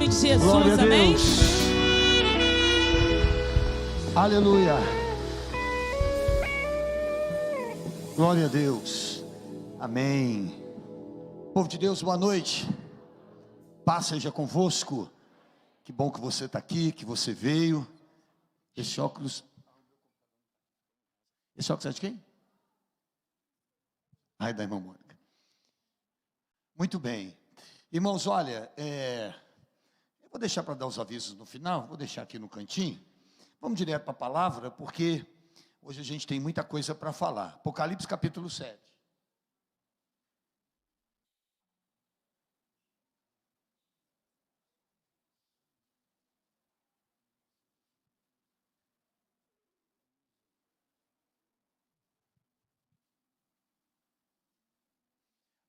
nome de Jesus, Glória a amém? Deus. Aleluia. Glória a Deus. Amém. Povo de Deus, boa noite. Paz seja convosco. Que bom que você está aqui, que você veio. Esse óculos é de quem? Ai, da irmã Mônica. Muito bem. Irmãos, olha, eu vou deixar para dar os avisos no final, vou deixar aqui no cantinho. Vamos direto para a palavra, porque hoje a gente tem muita coisa para falar. Apocalipse capítulo 7.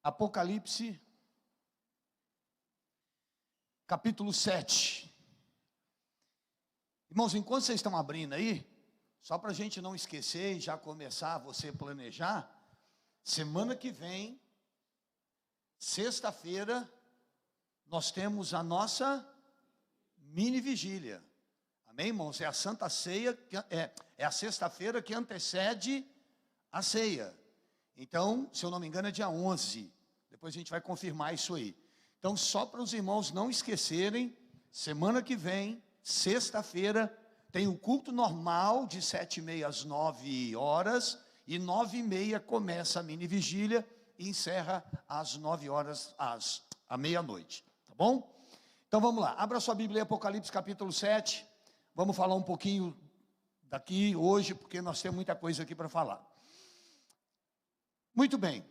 Apocalipse capítulo 7. Irmãos, enquanto vocês estão abrindo aí, só para a gente não esquecer e já começar você planejar, semana que vem, sexta-feira, nós temos a nossa mini vigília. Amém, irmãos? É a Santa Ceia, é a sexta-feira que antecede a ceia. Então, se eu não me engano, é dia 11. Depois a gente vai confirmar isso aí. Então, só para os irmãos não esquecerem, semana que vem, sexta-feira, tem o culto normal de 7h30 às 9 horas. E 9h30 começa a mini vigília e encerra às 9 horas, à meia-noite. Tá bom? Então vamos lá. Abra sua Bíblia, Apocalipse capítulo 7. Vamos falar um pouquinho daqui hoje, porque nós temos muita coisa aqui para falar. Muito bem.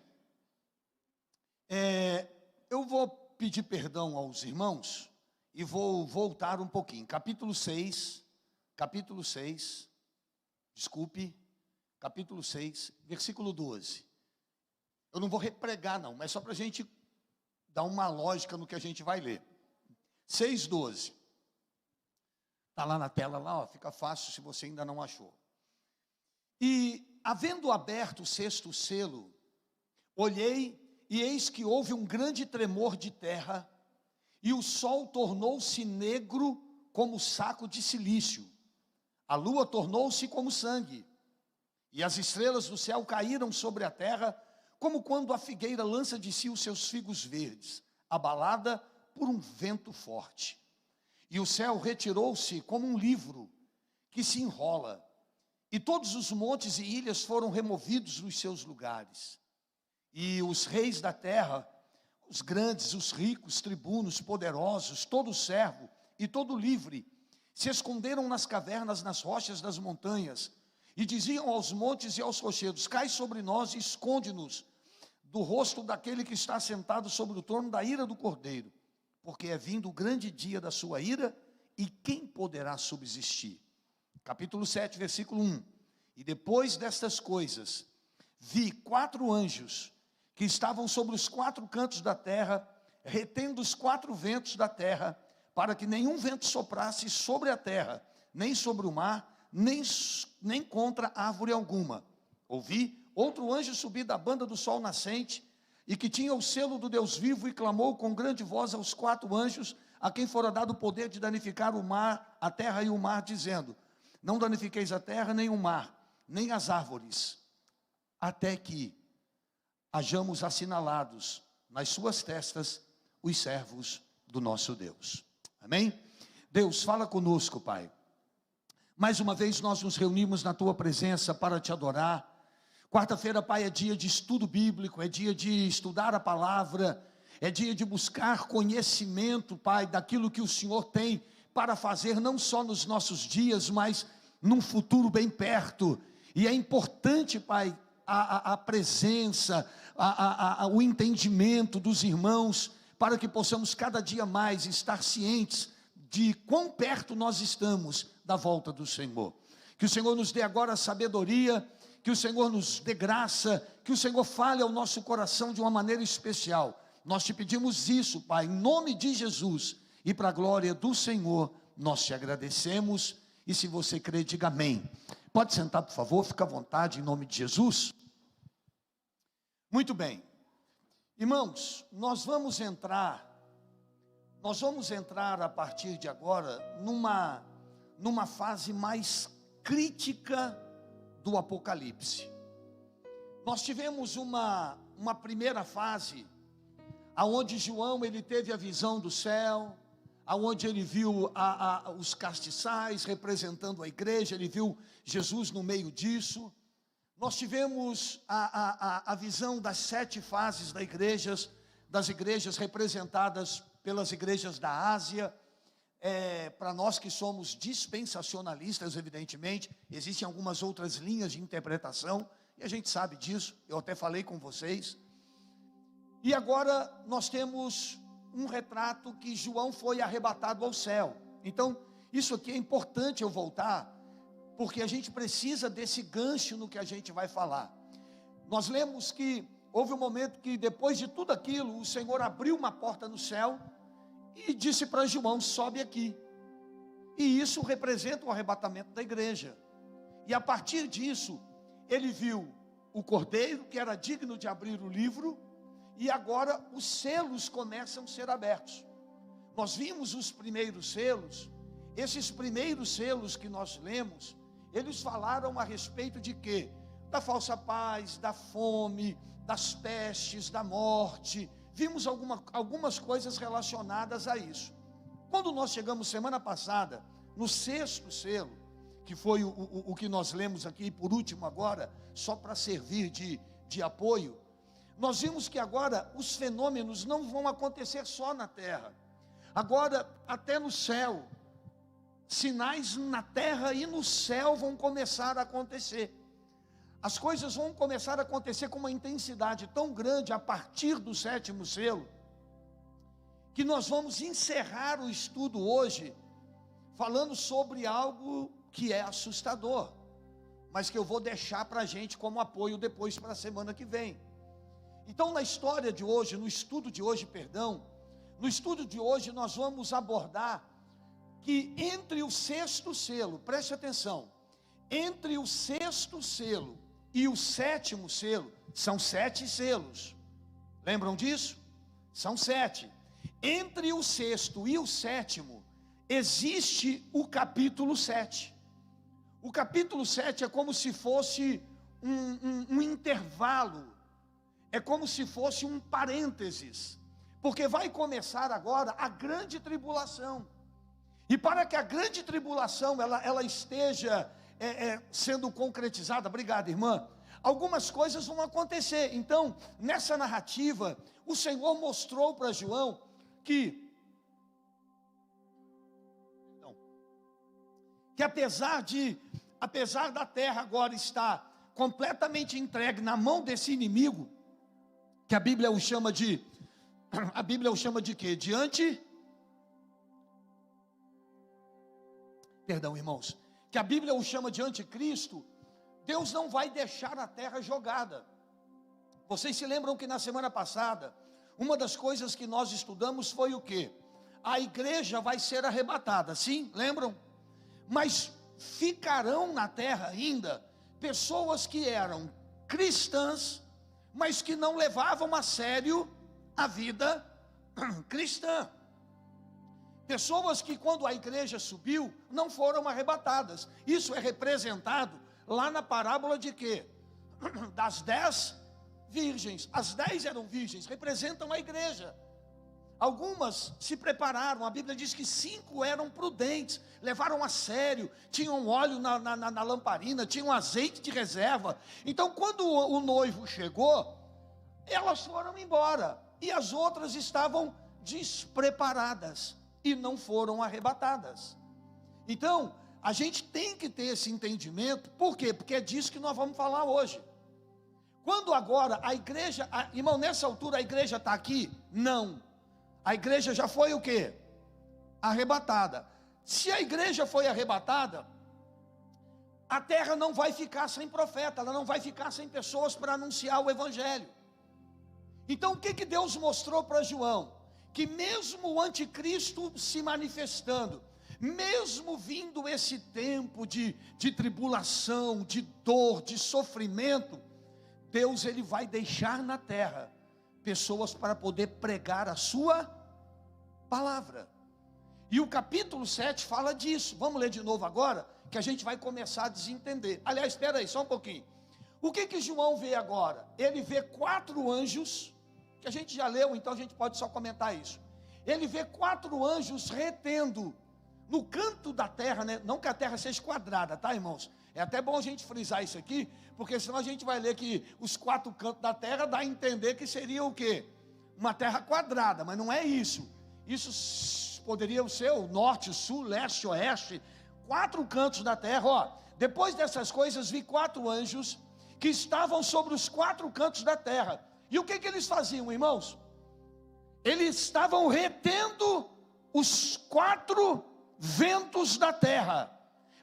Eu vou pedir perdão aos irmãos e vou voltar um pouquinho. Capítulo 6, versículo 12. Eu não vou repregar não, mas só para a gente dar uma lógica no que a gente vai ler. 6:12. Está lá na tela, lá, ó, fica fácil se você ainda não achou. E, havendo aberto o sexto selo, olhei e eis que houve um grande tremor de terra, e o sol tornou-se negro como saco de cilício, a lua tornou-se como sangue, e as estrelas do céu caíram sobre a terra, como quando a figueira lança de si os seus figos verdes, abalada por um vento forte. E o céu retirou-se como um livro que se enrola, e todos os montes e ilhas foram removidos dos seus lugares. E os reis da terra, os grandes, os ricos, tribunos, poderosos, todo servo e todo livre, se esconderam nas cavernas, nas rochas das montanhas, e diziam aos montes e aos rochedos: cai sobre nós e esconde-nos do rosto daquele que está sentado sobre o trono da ira do Cordeiro, porque é vindo o grande dia da sua ira, e quem poderá subsistir? Capítulo 7, versículo 1. E depois destas coisas, vi 4 anjos, que estavam sobre os 4 cantos da terra, retendo os 4 ventos da terra, para que nenhum vento soprasse sobre a terra, nem sobre o mar, nem contra árvore alguma. Ouvi outro anjo subir da banda do sol nascente, e que tinha o selo do Deus vivo, e clamou com grande voz aos 4 anjos, a quem fora dado o poder de danificar o mar, a terra e o mar, dizendo: não danifiqueis a terra, nem o mar, nem as árvores, até que hajamos assinalados nas suas testas os servos do nosso Deus. Amém? Deus, fala conosco, Pai. Mais uma vez nós nos reunimos na Tua presença para Te adorar. Quarta-feira, Pai, é dia de estudo bíblico, é dia de estudar a palavra, é dia de buscar conhecimento, Pai, daquilo que o Senhor tem para fazer, não só nos nossos dias, mas num futuro bem perto. E é importante, Pai, a presença, o entendimento dos irmãos, para que possamos cada dia mais estar cientes de quão perto nós estamos da volta do Senhor. Que o Senhor nos dê agora sabedoria, que o Senhor nos dê graça, que o Senhor fale ao nosso coração de uma maneira especial. Nós te pedimos isso, Pai, em nome de Jesus, e para a glória do Senhor, nós te agradecemos. E se você crê, diga amém. Pode sentar, por favor, fica à vontade, em nome de Jesus. Muito bem. Irmãos, nós vamos entrar nós vamos entrar a partir de agora numa fase mais crítica do Apocalipse. Nós tivemos uma primeira fase, aonde João ele teve a visão do céu, aonde ele viu os castiçais representando a igreja, ele viu Jesus no meio disso. Nós tivemos a visão das 7 fases das igrejas representadas pelas igrejas da Ásia. Para nós que somos dispensacionalistas, evidentemente, existem algumas outras linhas de interpretação, e a gente sabe disso, eu até falei com vocês. E agora nós temos um retrato que João foi arrebatado ao céu. Então, isso aqui é importante eu voltar, porque a gente precisa desse gancho no que a gente vai falar. Nós lemos que houve um momento que depois de tudo aquilo, o Senhor abriu uma porta no céu e disse para João: sobe aqui. E isso representa o arrebatamento da igreja. E a partir disso, ele viu o cordeiro que era digno de abrir o livro, e agora os selos começam a ser abertos. Nós vimos os primeiros selos. Esses primeiros selos que nós lemos, eles falaram a respeito de quê? Da falsa paz, da fome, das pestes, da morte. Vimos algumas coisas relacionadas a isso. Quando nós chegamos semana passada, no 6º selo, que foi o que nós lemos aqui por último agora, só para servir de apoio, nós vimos que agora os fenômenos não vão acontecer só na terra. Agora, até no céu, sinais na terra e no céu vão começar a acontecer. As coisas vão começar a acontecer com uma intensidade tão grande a partir do 7º selo, que nós vamos encerrar o estudo hoje falando sobre algo que é assustador, mas que eu vou deixar para a gente como apoio depois para a semana que vem. Então, na história de hoje, no estudo de hoje, no estudo de hoje nós vamos abordar que entre o 6º selo, preste atenção, entre o 6º selo e o 7º selo, são 7 selos, lembram disso? São 7. Entre o 6º e o 7º, existe o capítulo 7. O capítulo 7 é como se fosse um intervalo, é como se fosse um parênteses, porque vai começar agora a grande tribulação. E para que a grande tribulação ela esteja sendo concretizada, obrigado, irmã, algumas coisas vão acontecer. Então, nessa narrativa, o Senhor mostrou para João que apesar da terra agora estar completamente entregue na mão desse inimigo, que a Bíblia o chama de quê? Irmãos, que a Bíblia o chama de anticristo. Deus não vai deixar a terra jogada. Vocês se lembram que na semana passada, uma das coisas que nós estudamos foi o quê? A igreja vai ser arrebatada, sim? Lembram? Mas ficarão na terra ainda pessoas que eram cristãs, mas que não levavam a sério a vida cristã. Pessoas que quando a igreja subiu, não foram arrebatadas. Isso é representado lá na parábola de quê? Das 10 virgens. As 10 eram virgens, representam a igreja. Algumas se prepararam, a Bíblia diz que 5 eram prudentes, levaram a sério, tinham óleo na lamparina, tinham azeite de reserva. Então quando o noivo chegou, elas foram embora, e as outras estavam despreparadas, e não foram arrebatadas. Então, a gente tem que ter esse entendimento. Por quê? Porque é disso que nós vamos falar hoje. Quando agora a igreja, irmão, nessa altura a igreja está aqui? Não. A igreja já foi o quê? Arrebatada. Se a igreja foi arrebatada, a terra não vai ficar sem profeta, ela não vai ficar sem pessoas para anunciar o evangelho. Então o que Deus mostrou para João? Que mesmo o anticristo se manifestando, mesmo vindo esse tempo de tribulação, de dor, de sofrimento, Deus ele vai deixar na terra pessoas para poder pregar a sua palavra. E o capítulo 7 fala disso. Vamos ler de novo agora, que a gente vai começar a desentender. Aliás, espera aí, só um pouquinho. O que João vê agora? Ele vê 4 anjos, que a gente já leu, então a gente pode só comentar isso. Ele vê 4 anjos retendo no canto da terra, né? Não que a terra seja quadrada, tá, irmãos? É até bom a gente frisar isso aqui, porque senão a gente vai ler que os 4 cantos da terra dá a entender que seria o quê? Uma terra quadrada, mas não é isso. Isso poderia ser o norte, o sul, leste, oeste, 4 cantos da terra, ó. Depois dessas coisas, vi 4 anjos que estavam sobre os 4 cantos da terra. E o que eles faziam, irmãos? Eles estavam retendo os 4 ventos da terra,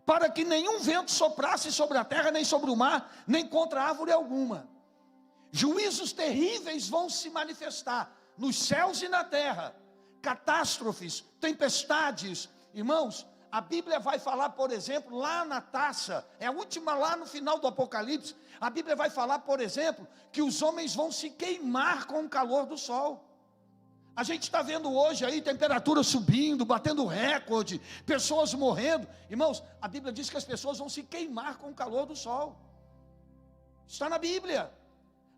para que nenhum vento soprasse sobre a terra, nem sobre o mar, nem contra árvore alguma. Juízos terríveis vão se manifestar nos céus e na terra, catástrofes, tempestades. Irmãos, a Bíblia vai falar, por exemplo, lá na taça, é a última lá no final do Apocalipse, a Bíblia vai falar, por exemplo, que os homens vão se queimar com o calor do sol. A gente está vendo hoje aí temperatura subindo, batendo recorde, pessoas morrendo. Irmãos, a Bíblia diz que as pessoas vão se queimar com o calor do sol. Está na Bíblia.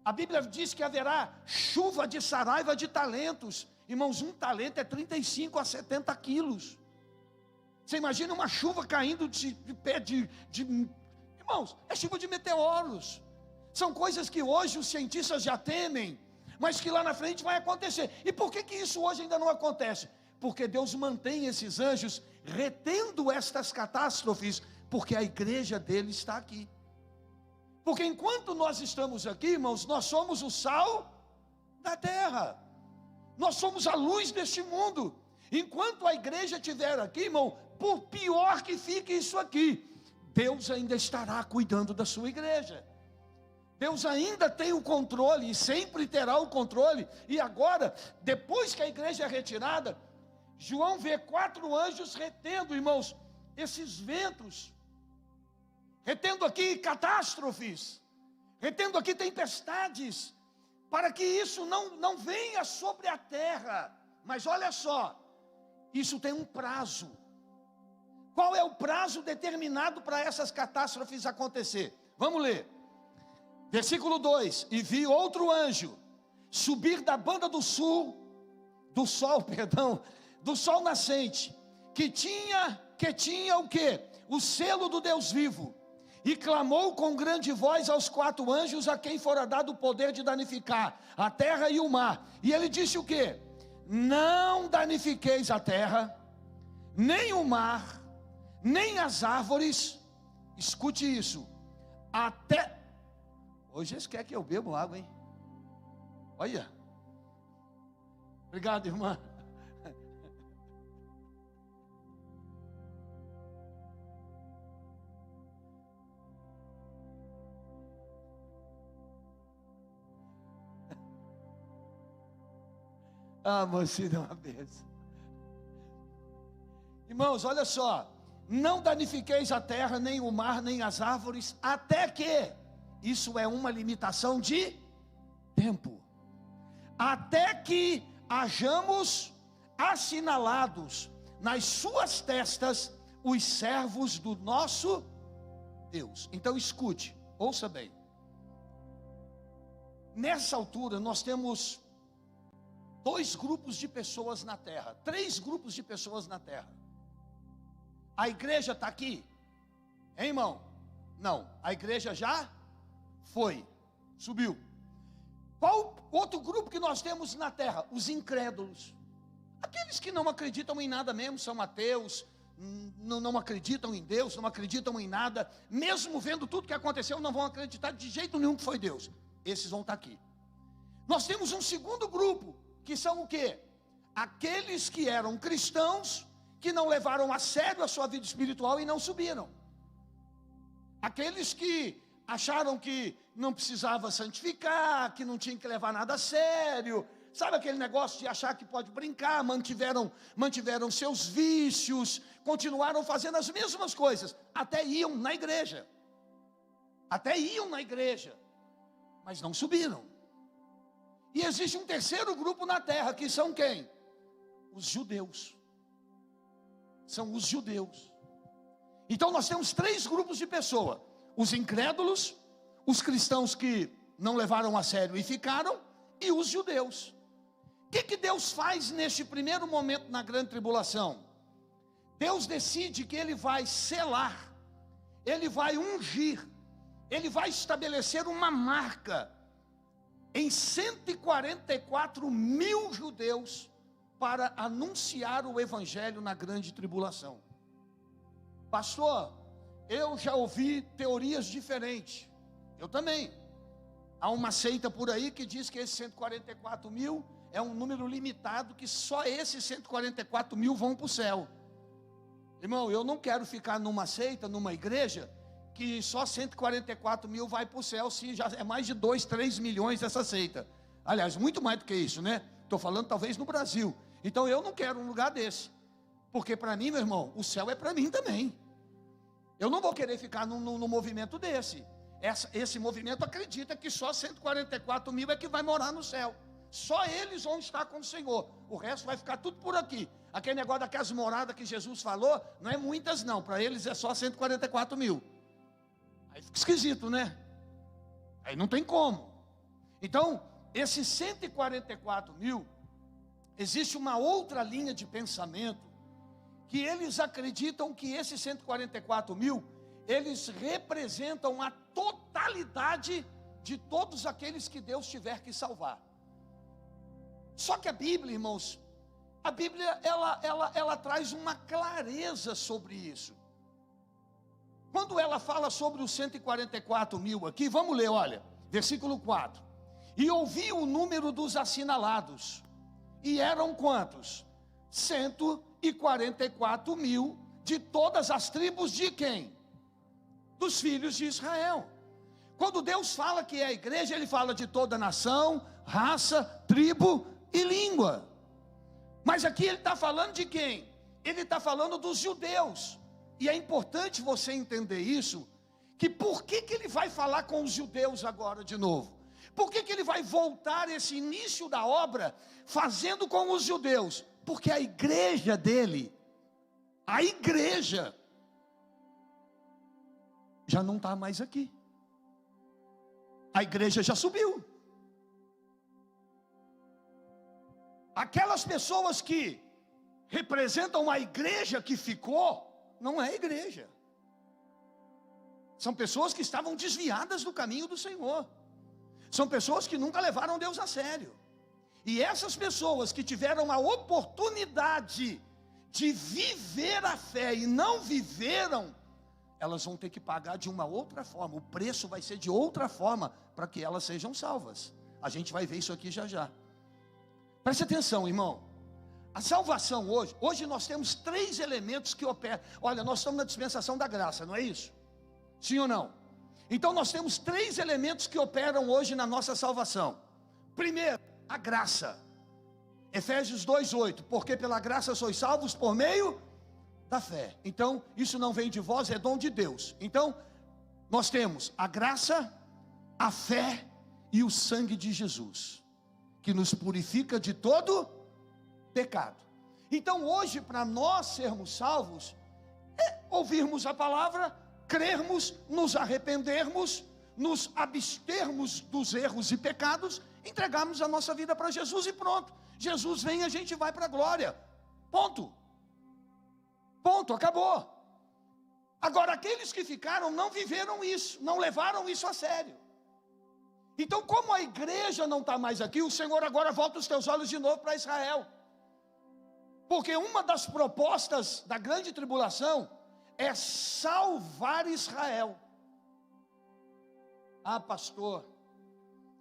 A Bíblia diz que haverá chuva de saraiva de talentos. Irmãos, um talento é 35 a 70 quilos. Você imagina uma chuva caindo de pé de... Irmãos, é chuva de meteoros. São coisas que hoje os cientistas já temem, mas que lá na frente vai acontecer. E por que isso hoje ainda não acontece? Porque Deus mantém esses anjos retendo estas catástrofes, porque a igreja dele está aqui. Porque enquanto nós estamos aqui, irmãos, nós somos o sal da terra, nós somos a luz deste mundo. Enquanto a igreja estiver aqui, irmão, por pior que fique isso aqui, Deus ainda estará cuidando da sua igreja. Deus ainda tem o controle e sempre terá o controle. E agora, depois que a igreja é retirada, João vê 4 anjos retendo, irmãos, esses ventos, retendo aqui catástrofes, retendo aqui tempestades, para que isso não venha sobre a terra. Mas olha só, isso tem um prazo. Qual é o prazo determinado para essas catástrofes acontecer? Vamos ler. Versículo 2: e vi outro anjo subir da banda do sol nascente, que tinha o quê? O selo do Deus vivo, e clamou com grande voz aos 4 anjos, a quem fora dado o poder de danificar a terra e o mar. E ele disse o quê? Não danifiqueis a terra, nem o mar, nem as árvores. Escute isso, até... Hoje eles querem que eu bebo água, hein? Olha. Obrigado, irmã. Ah, mocinha, uma benção. Irmãos, olha só. Não danifiqueis a terra, nem o mar, nem as árvores, até que... Isso é uma limitação de tempo. Até que hajamos assinalados nas suas testas os servos do nosso Deus. Então escute, ouça bem. Nessa altura nós temos 2 grupos de pessoas na terra, 3 grupos de pessoas na terra. A igreja está aqui, hein, irmão? Não, a igreja já foi, subiu. Qual outro grupo que nós temos na terra? Os incrédulos. Aqueles que não acreditam em nada mesmo, são ateus, não acreditam em Deus, não acreditam em nada, mesmo vendo tudo que aconteceu, não vão acreditar de jeito nenhum que foi Deus. Esses vão estar aqui. Nós temos um segundo grupo, que são o quê? Aqueles que eram cristãos, que não levaram a sério a sua vida espiritual e não subiram. Aqueles que acharam que não precisava santificar, que não tinha que levar nada a sério. Sabe aquele negócio de achar que pode brincar? Mantiveram seus vícios, continuaram fazendo as mesmas coisas, até iam na igreja. Mas não subiram. E existe um terceiro grupo na terra, que são quem? os judeus. São os judeus. Então nós temos 3 grupos de pessoas: os incrédulos, os cristãos que não levaram a sério e ficaram, e os judeus. O que Deus faz neste primeiro momento na grande tribulação? Deus decide que Ele vai selar, Ele vai ungir, Ele vai estabelecer uma marca em 144 mil judeus para anunciar o evangelho na grande tribulação. Pastor, eu já ouvi teorias diferentes. Eu também. Há uma seita por aí que diz que esses 144 mil é um número limitado, que só esses 144 mil vão para o céu. Irmão, eu não quero ficar numa seita, numa igreja, que só 144 mil vai para o céu, se já é mais de 2, 3 milhões essa seita. Aliás, muito mais do que isso, né? Estou falando talvez no Brasil. Então eu não quero um lugar desse. Porque para mim, meu irmão, o céu é para mim também. Eu não vou querer ficar num movimento desse. Esse movimento acredita que só 144 mil é que vai morar no céu. Só eles vão estar com o Senhor. O resto vai ficar tudo por aqui. Aquele negócio daquelas moradas que Jesus falou, não é muitas não. Para eles é só 144 mil. Aí fica esquisito, né? Aí não tem como. Então, esses 144 mil, existe uma outra linha de pensamento, que eles acreditam que esses 144 mil, eles representam a totalidade de todos aqueles que Deus tiver que salvar. Só que a Bíblia, irmãos, a Bíblia, ela traz uma clareza sobre isso. Quando ela fala sobre os 144 mil aqui, vamos ler, olha, versículo 4. E ouvi o número dos assinalados, e eram quantos? 144 mil, de todas as tribos de quem? Dos filhos de Israel. Quando Deus fala que é a igreja, Ele fala de toda nação, raça, tribo e língua. Mas aqui Ele está falando de quem? Ele está falando dos judeus. E é importante você entender isso, que por que Ele vai falar com os judeus agora de novo? Por que Ele vai voltar esse início da obra fazendo com os judeus? Porque a igreja dele, a igreja, já não está mais aqui. A igreja já subiu. Aquelas pessoas que representam a igreja que ficou, não é igreja. São pessoas que estavam desviadas do caminho do Senhor. São pessoas que nunca levaram Deus a sério. E essas pessoas que tiveram a oportunidade de viver a fé e não viveram, elas vão ter que pagar de uma outra forma. O preço vai ser de outra forma para que elas sejam salvas. A gente vai ver isso aqui já já. Preste atenção, irmão. A salvação hoje nós temos 3 elementos que operam. Olha, nós estamos na dispensação da graça, não é isso? Sim ou não? Então nós temos 3 elementos que operam hoje na nossa salvação. Primeiro, a graça. Efésios 2:8, porque pela graça sois salvos por meio da fé. Então, isso não vem de vós, é dom de Deus. Então, nós temos a graça, a fé e o sangue de Jesus, que nos purifica de todo pecado. Então, hoje, para nós sermos salvos, é ouvirmos a palavra, crermos, nos arrependermos, nos abstermos dos erros e pecados, entregarmos a nossa vida para Jesus e pronto. Jesus vem e a gente vai para a glória. Ponto. Ponto, acabou. Agora, aqueles que ficaram não viveram isso, não levaram isso a sério. Então, como a igreja não está mais aqui, o Senhor agora volta os teus olhos de novo para Israel. Porque uma das propostas da grande tribulação é salvar Israel. Ah, pastor,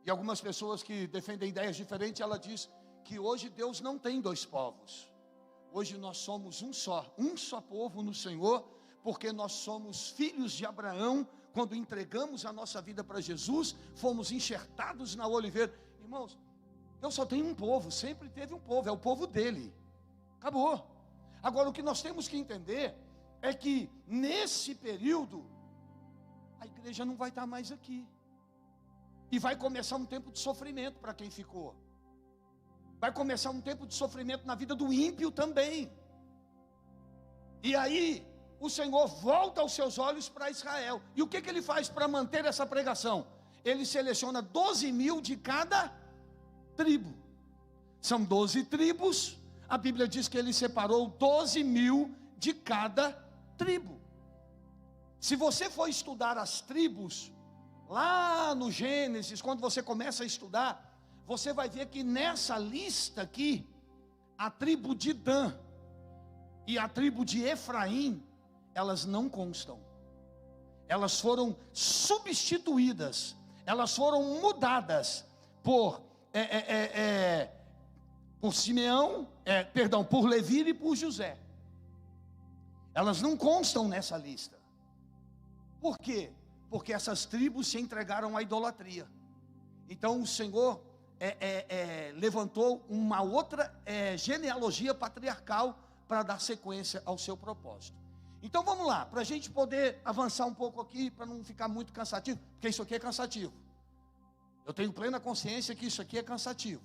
e algumas pessoas que defendem ideias diferentes, ela diz que hoje Deus não tem 2 povos. Hoje nós somos um só povo no Senhor, porque nós somos filhos de Abraão. Quando entregamos a nossa vida para Jesus, fomos enxertados na oliveira. Irmãos, Deus só tem um povo, sempre teve um povo, é o povo dele. Acabou. Agora, o que nós temos que entender é que nesse período, a igreja não vai estar mais aqui. E vai começar um tempo de sofrimento para quem ficou. vai começar um tempo de sofrimento na vida do ímpio também. E aí, o Senhor volta os seus olhos para Israel. E o que ele faz para manter essa pregação? Ele seleciona 12.000 de cada tribo. São 12 tribos. A Bíblia diz que ele separou 12.000 de cada tribo. Se você for estudar as tribos, lá no Gênesis, quando você começa a estudar, você vai ver que nessa lista aqui, a tribo de Dan e a tribo de Efraim, elas não constam. Elas foram substituídas, elas foram mudadas por Simeão, por Levi e por José. Elas não constam nessa lista. Por quê? Porque essas tribos se entregaram à idolatria. Então o Senhor levantou uma outra genealogia patriarcal para dar sequência ao seu propósito. Então vamos lá, para a gente poder avançar um pouco aqui, para não ficar muito cansativo, porque isso aqui é cansativo. Eu tenho plena consciência que isso aqui é cansativo.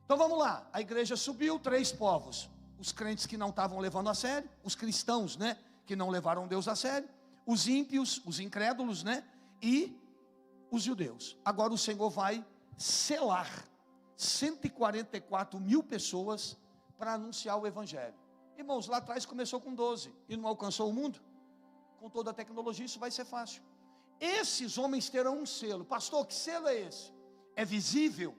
Então vamos lá, a igreja subiu, 3 povos. Os crentes que não estavam levando a sério, os cristãos, né, que não levaram Deus a sério, os ímpios, os incrédulos, né, e os judeus. Agora o Senhor vai selar 144.000 pessoas para anunciar o evangelho. Irmãos, lá atrás começou com 12 e não alcançou o mundo. Com toda a tecnologia isso vai ser fácil. Esses homens terão um selo. Pastor, que selo é esse? É visível?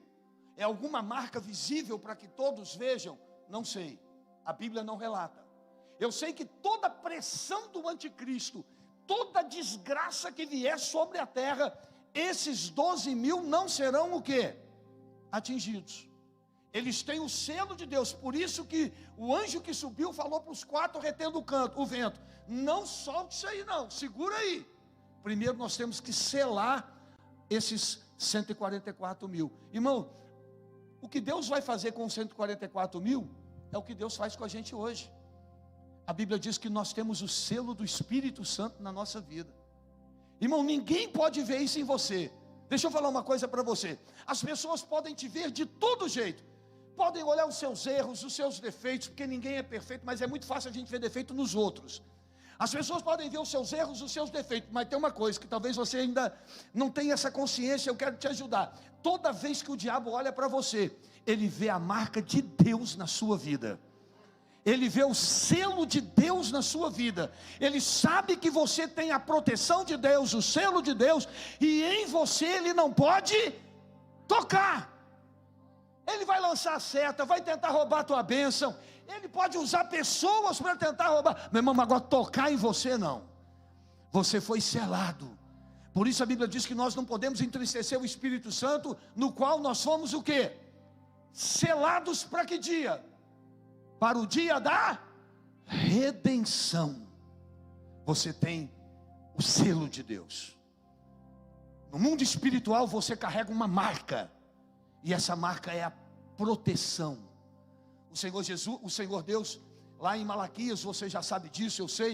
É alguma marca visível para que todos vejam? Não sei, a Bíblia não relata. Eu sei que toda pressão do anticristo, toda desgraça que vier sobre a terra, esses 12.000 não serão o quê? Atingidos. Eles têm o selo de Deus. Por isso que o anjo que subiu falou para os 4 retendo o vento: não solte isso aí não, segura aí. Primeiro nós temos que selar esses 144.000. Irmão, o que Deus vai fazer com 144.000 é o que Deus faz com a gente hoje. A Bíblia diz que nós temos o selo do Espírito Santo na nossa vida. Irmão, ninguém pode ver isso em você. Deixa eu falar uma coisa para você. As pessoas podem te ver de todo jeito. Podem olhar os seus erros, os seus defeitos, porque ninguém é perfeito, mas é muito fácil a gente ver defeito nos outros. As pessoas podem ver os seus erros, os seus defeitos, mas tem uma coisa que talvez você ainda não tenha essa consciência, eu quero te ajudar. Toda vez que o diabo olha para você, ele vê a marca de Deus na sua vida. Ele vê o selo de Deus na sua vida. Ele sabe que você tem a proteção de Deus, o selo de Deus, e em você ele não pode tocar. Ele vai lançar a seta, vai tentar roubar a tua bênção. Ele pode usar pessoas para tentar roubar. Meu irmão, agora tocar em você não. Você foi selado. Por isso a Bíblia diz que nós não podemos entristecer o Espírito Santo, no qual nós fomos o quê? Selados para que dia? Para o dia da redenção. Você tem o selo de Deus. No mundo espiritual você carrega uma marca. E essa marca é a proteção. O Senhor Jesus, o Senhor Deus, lá em Malaquias, você já sabe disso, eu sei.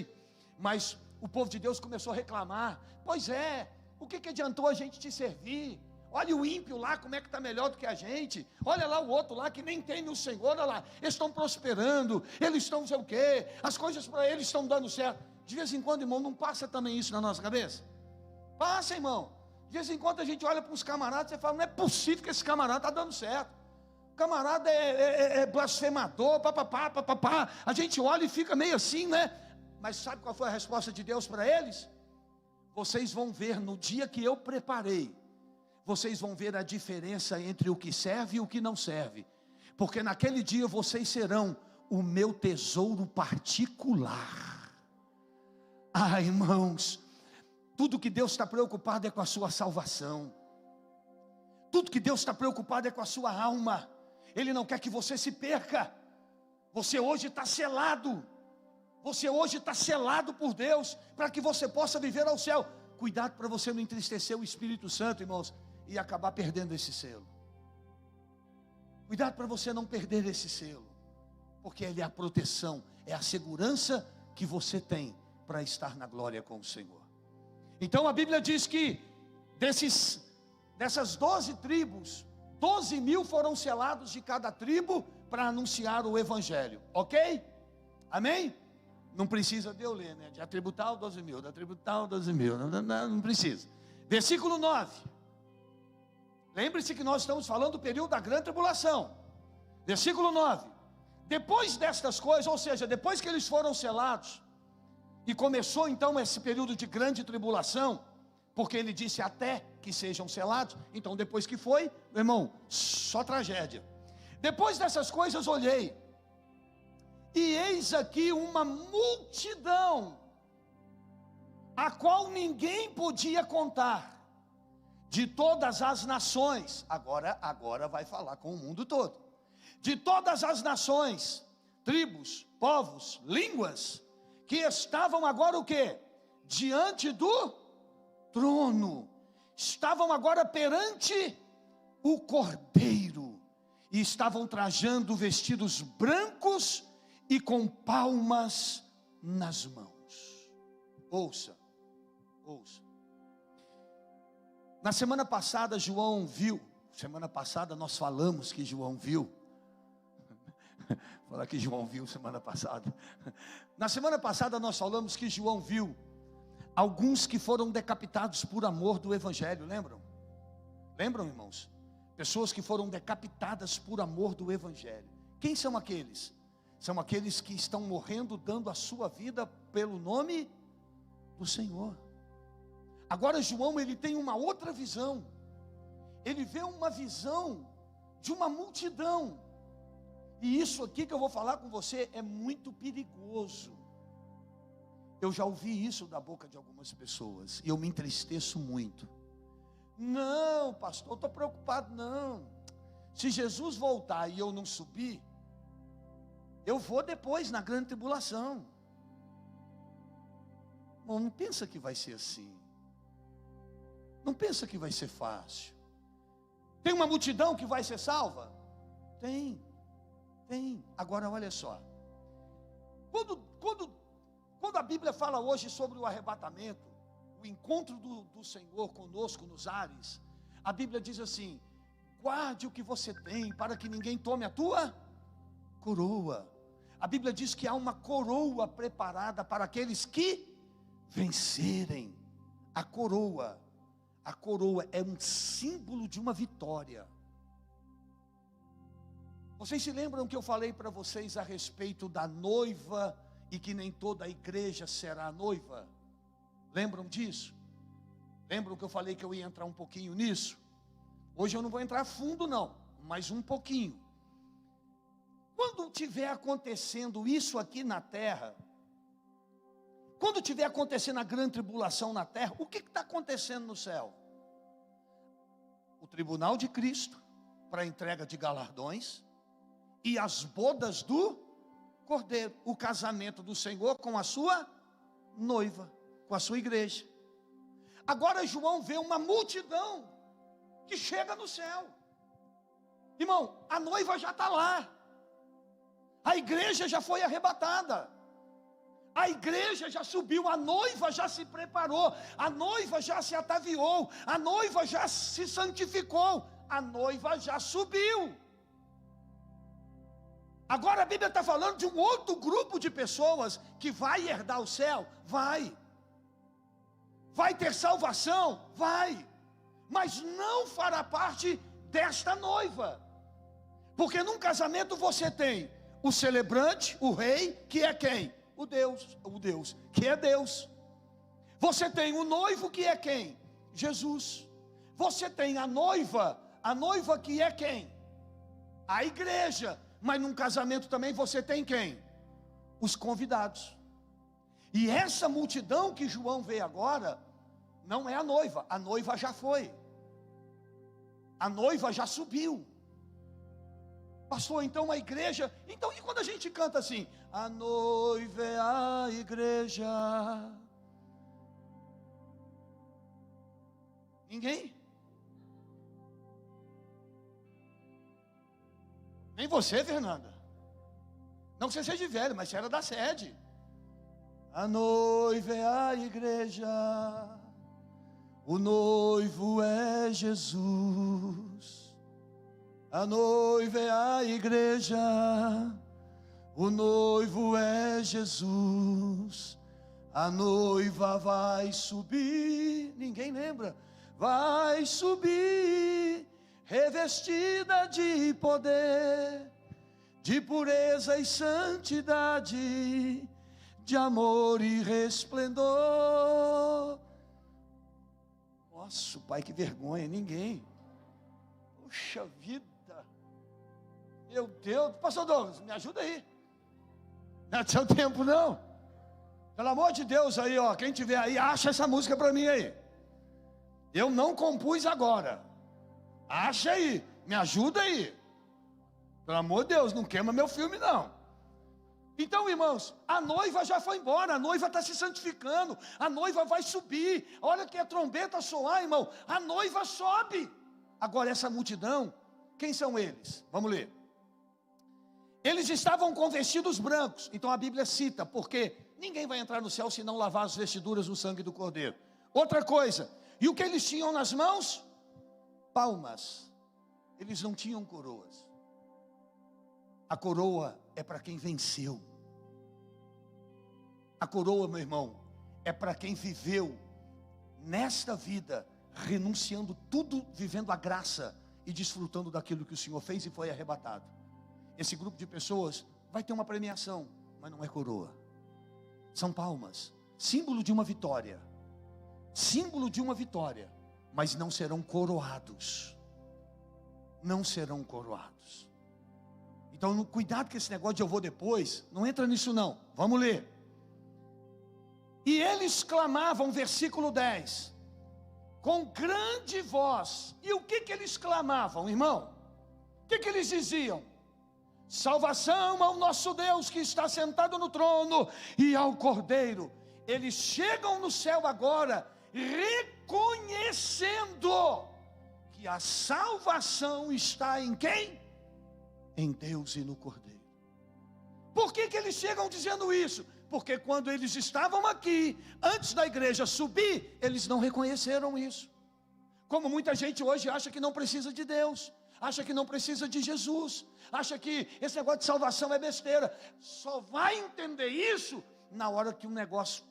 Mas o povo de Deus começou a reclamar. Pois é, o que adiantou a gente te servir? Olha o ímpio lá, como é que está melhor do que a gente. Olha lá o outro lá que nem tem o Senhor. Olha lá, eles estão prosperando, eles estão não sei o quê, as coisas para eles estão dando certo. De vez em quando, irmão, não passa também isso na nossa cabeça? Passa, irmão. De vez em quando a gente olha para uns camaradas e fala: não é possível que esse camarada está dando certo. O camarada é blasfemador, papapá. A gente olha e fica meio assim, né? Mas sabe qual foi a resposta de Deus para eles? Vocês vão ver no dia que eu preparei. Vocês vão ver a diferença entre o que serve e o que não serve. Porque naquele dia vocês serão o meu tesouro particular. Ah, irmãos, tudo que Deus está preocupado é com a sua salvação. Tudo que Deus está preocupado é com a sua alma. Ele não quer que você se perca. Você hoje está selado. Você hoje está selado por Deus, para que você possa viver ao céu. Cuidado para você não entristecer o Espírito Santo, irmãos, e acabar perdendo esse selo. Cuidado para você não perder esse selo, porque ele é a proteção, é a segurança que você tem para estar na glória com o Senhor. Então a Bíblia diz que dessas 12 tribos, 12.000 foram selados de cada tribo para anunciar o evangelho, ok? Amém? Não precisa de eu ler, né? De tribo tal, 12.000, da tribo tal, 12.000, não precisa. Versículo 9. Lembre-se que nós estamos falando do período da grande tribulação. Versículo 9. Depois destas coisas, ou seja, depois que eles foram selados, e começou então esse período de grande tribulação, porque ele disse até que sejam selados, então depois que foi, meu irmão, só tragédia. Depois dessas coisas olhei, e eis aqui uma multidão, a qual ninguém podia contar, de todas as nações, agora vai falar com o mundo todo, de todas as nações, tribos, povos, línguas, que estavam agora o quê? Diante do trono, estavam agora perante o Cordeiro, e estavam trajando vestidos brancos e com palmas nas mãos. Ouça. Na semana passada João viu, semana passada nós falamos que João viu, falar que João viu semana passada. Na semana passada nós falamos que João viu alguns que foram decapitados por amor do evangelho, lembram? Lembram, irmãos? Pessoas que foram decapitadas por amor do evangelho. Quem são aqueles? São aqueles que estão morrendo, dando a sua vida pelo nome do Senhor. Agora João, ele tem uma outra visão. Ele vê uma visão de uma multidão. E isso aqui que eu vou falar com você é muito perigoso. Eu já ouvi isso da boca de algumas pessoas, e eu me entristeço muito. Não, pastor, eu estou preocupado não. Se Jesus voltar e eu não subir, eu vou depois na grande tribulação. Bom, não pensa que vai ser assim. Não pensa que vai ser fácil. Tem uma multidão que vai ser salva? Tem. Agora olha só. Quando a Bíblia fala hoje sobre o arrebatamento, o encontro do Senhor conosco nos ares, a Bíblia diz assim: guarde o que você tem, para que ninguém tome a tua coroa. A Bíblia diz que há uma coroa preparada para aqueles que vencerem. A coroa é um símbolo de uma vitória. Vocês se lembram que eu falei para vocês a respeito da noiva, e que nem toda a igreja será noiva? Lembram disso? Lembram que eu falei que eu ia entrar um pouquinho nisso? Hoje eu não vou entrar fundo não, mas um pouquinho. Quando tiver acontecendo isso aqui na terra, quando tiver acontecendo a grande tribulação na terra, o que está acontecendo no céu? O tribunal de Cristo, para entrega de galardões, e as bodas do Cordeiro, o casamento do Senhor com a sua noiva, com a sua igreja. Agora João vê uma multidão que chega no céu. Irmão, a noiva já está lá, a igreja já foi arrebatada, a igreja já subiu, a noiva já se preparou, a noiva já se ataviou, a noiva já se santificou, a noiva já subiu. Agora a Bíblia está falando de um outro grupo de pessoas que vai herdar o céu. Vai ter salvação? Vai, mas não fará parte desta noiva. Porque num casamento você tem o celebrante, o rei, que é quem? O Deus, que é Deus. Você tem o noivo, que é quem? Jesus. Você tem a noiva que é quem? A igreja. Mas num casamento também você tem quem? Os convidados. E essa multidão que João vê agora, não é a noiva já foi, a noiva já subiu. Pastor, então a igreja, então e quando a gente canta assim, a noiva é a igreja? Ninguém? Nem você, Fernanda. Não que você seja velho, mas você era da sede. A noiva é a igreja, o noivo é Jesus. A noiva é a igreja, o noivo é Jesus. A noiva vai subir, ninguém lembra? Vai subir, revestida de poder, de pureza e santidade, de amor e resplendor. Nossa, pai, que vergonha, ninguém. Puxa vida. Meu Deus, pastor Douglas, me ajuda aí. Não é seu tempo não. Pelo amor de Deus aí, ó, quem tiver aí, acha essa música para mim aí. Eu não compus agora. Acha aí, me ajuda aí. Pelo amor de Deus, não queima meu filme não. Então, irmãos, a noiva já foi embora, a noiva está se santificando, a noiva vai subir. Olha que a trombeta soar, irmão, a noiva sobe. Agora essa multidão, quem são eles? Vamos ler. Eles estavam com vestidos brancos. Então a Bíblia cita, porque ninguém vai entrar no céu se não lavar as vestiduras no sangue do Cordeiro. Outra coisa, e o que eles tinham nas mãos? Palmas. Eles não tinham coroas. A coroa é para quem venceu. A coroa, meu irmão, é para quem viveu nesta vida, renunciando tudo, vivendo a graça e desfrutando daquilo que o Senhor fez e foi arrebatado. Esse grupo de pessoas vai ter uma premiação, mas não é coroa. São palmas, símbolo de uma vitória. Símbolo de uma vitória, mas não serão coroados. Não serão coroados. Então, cuidado com esse negócio de eu vou depois, não entra nisso não. Vamos ler. E eles clamavam, versículo 10, com grande voz. E o que eles clamavam, irmão? O que eles diziam? Salvação ao nosso Deus que está sentado no trono e ao Cordeiro. Eles chegam no céu agora, reconhecendo que a salvação está em quem? Em Deus e no Cordeiro. Por que eles chegam dizendo isso? Porque quando eles estavam aqui, antes da igreja subir, eles não reconheceram isso. Como muita gente hoje acha que não precisa de Deus, acha que não precisa de Jesus, acha que esse negócio de salvação é besteira. Só vai entender isso na hora que o negócio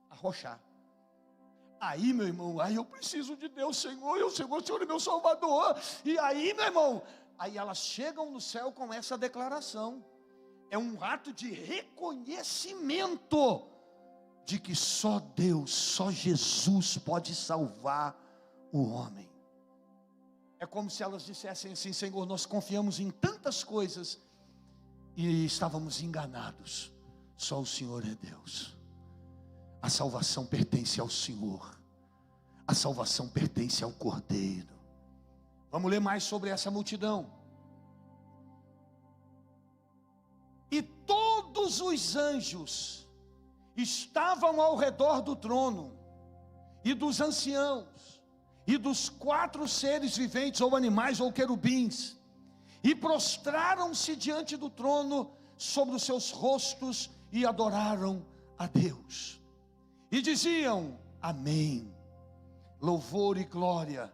arrochar. Aí, meu irmão, aí eu preciso de Deus, Senhor, o Senhor é meu Salvador. E aí, meu irmão, aí elas chegam no céu com essa declaração. É um ato de reconhecimento de que só Deus, só Jesus pode salvar o homem. É como se elas dissessem assim: Senhor, nós confiamos em tantas coisas e estávamos enganados. Só o Senhor é Deus. A salvação pertence ao Senhor. A salvação pertence ao Cordeiro. Vamos ler mais sobre essa multidão. E todos os anjos estavam ao redor do trono, e dos anciãos, e dos 4 seres viventes, ou animais, ou querubins, e prostraram-se diante do trono sobre os seus rostos, e adoraram a Deus, e diziam: Amém, louvor e glória,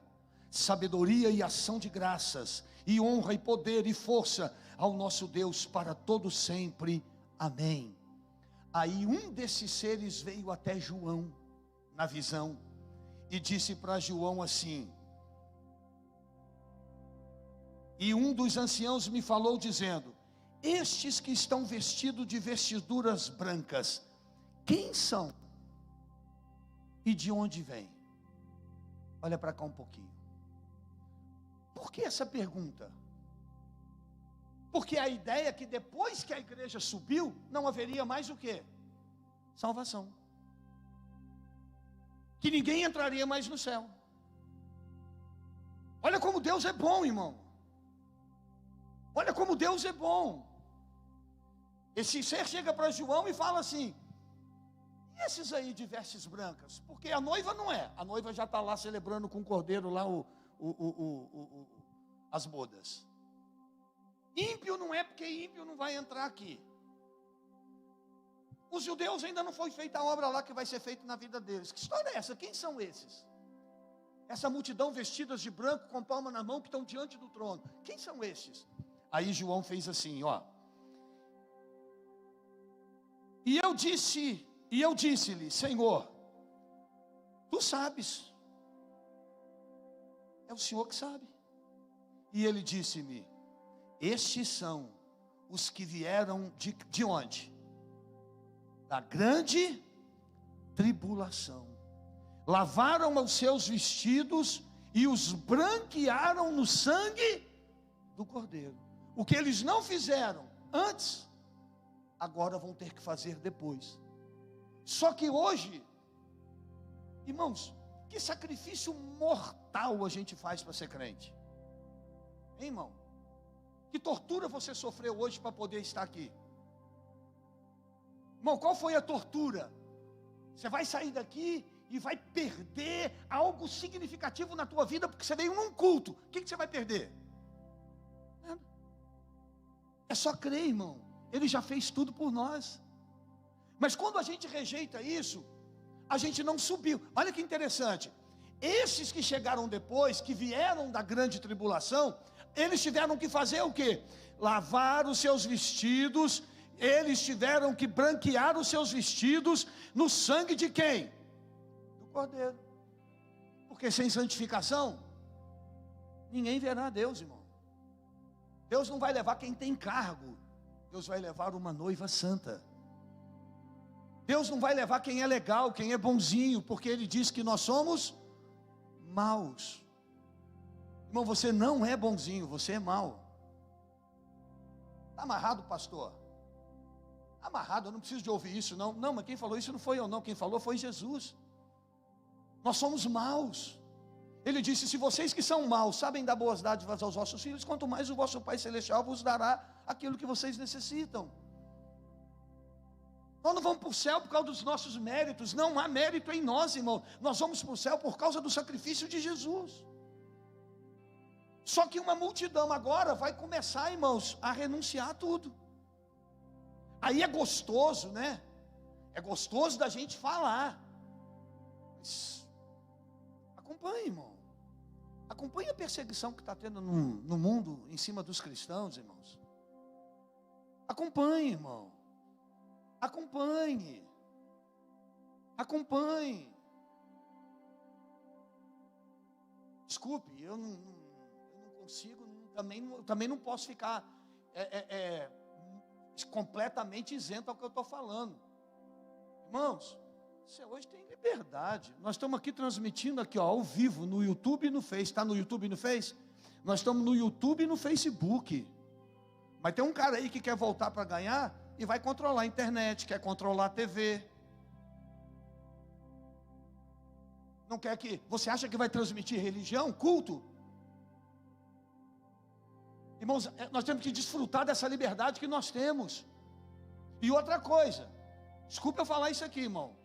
sabedoria e ação de graças, e honra e poder e força ao nosso Deus para todo sempre. Amém. Aí um desses seres veio até João na visão e disse para João assim: e um dos anciãos me falou dizendo: estes que estão vestidos de vestiduras brancas, quem são? E de onde vêm? Olha para cá um pouquinho. Por que essa pergunta? Porque a ideia é que depois que a igreja subiu, não haveria mais o quê? Salvação. Que ninguém entraria mais no céu. Olha como Deus é bom, irmão. Olha como Deus é bom. Esse ser chega para João e fala assim: e esses aí de vestes brancas? Porque a noiva não é. A noiva já está lá celebrando com o cordeiro lá as bodas. Ímpio não é, porque ímpio não vai entrar aqui. Os judeus ainda não foi feita a obra lá que vai ser feita na vida deles. Que história é essa? Quem são esses? essa multidão vestidas de branco, com palma na mão, que estão diante do trono. Quem são esses? Aí João fez assim, ó. E eu disse-lhe, Senhor, tu sabes. É o Senhor que sabe. E ele disse-me, estes são os que vieram de onde? Da grande tribulação. Lavaram os seus vestidos e os branquearam no sangue do Cordeiro. O que eles não fizeram antes, agora vão ter que fazer depois. Só que hoje, irmãos, que sacrifício mortal a gente faz para ser crente? Hein, irmão? Que tortura você sofreu hoje para poder estar aqui? Irmão, qual foi a tortura? Você vai sair daqui e vai perder algo significativo na tua vida, porque você veio num culto. O que você vai perder? Nada. É só crer, irmão. Ele já fez tudo por nós. Mas quando a gente rejeita isso, a gente não subiu. Olha que interessante. Esses que chegaram depois, que vieram da grande tribulação, eles tiveram que fazer o quê? Lavar os seus vestidos. Eles tiveram que branquear os seus vestidos no sangue de quem? Do Cordeiro. Porque sem santificação, ninguém verá a Deus, irmão. Deus não vai levar quem tem cargo. Deus vai levar uma noiva santa. Deus não vai levar quem é legal, quem é bonzinho, porque Ele diz que nós somos maus. Irmão, você não é bonzinho, você é mau. Está amarrado, pastor? Amarrado, eu não preciso de ouvir isso não. Não, mas quem falou isso não foi eu não, quem falou foi Jesus. Nós somos maus. Ele disse, se vocês que são maus sabem dar boas dádivas aos vossos filhos, quanto mais o vosso Pai Celestial vos dará aquilo que vocês necessitam. Nós não vamos para o céu por causa dos nossos méritos, não há mérito em nós, irmão. Nós vamos para o céu por causa do sacrifício de Jesus. Só que uma multidão agora vai começar, irmãos, a renunciar a tudo. Aí é gostoso, né? É gostoso da gente falar. Mas acompanhe, irmão. Acompanhe a perseguição que está tendo no mundo em cima dos cristãos, irmãos. Acompanhe, irmão. Acompanhe. Acompanhe. Desculpe, eu não consigo, também não posso ficar completamente isento ao que eu estou falando. Irmãos, você hoje tem liberdade. Nós estamos aqui transmitindo aqui, ó, ao vivo, no YouTube e no Face. Está no YouTube e no Face? Nós estamos no YouTube e no Facebook. Mas tem um cara aí que quer voltar para ganhar e vai controlar a internet, quer controlar a TV. Não quer que... Você acha que vai transmitir religião, culto? Irmãos, nós temos que desfrutar dessa liberdade que nós temos. E outra coisa, desculpa eu falar isso aqui, irmão,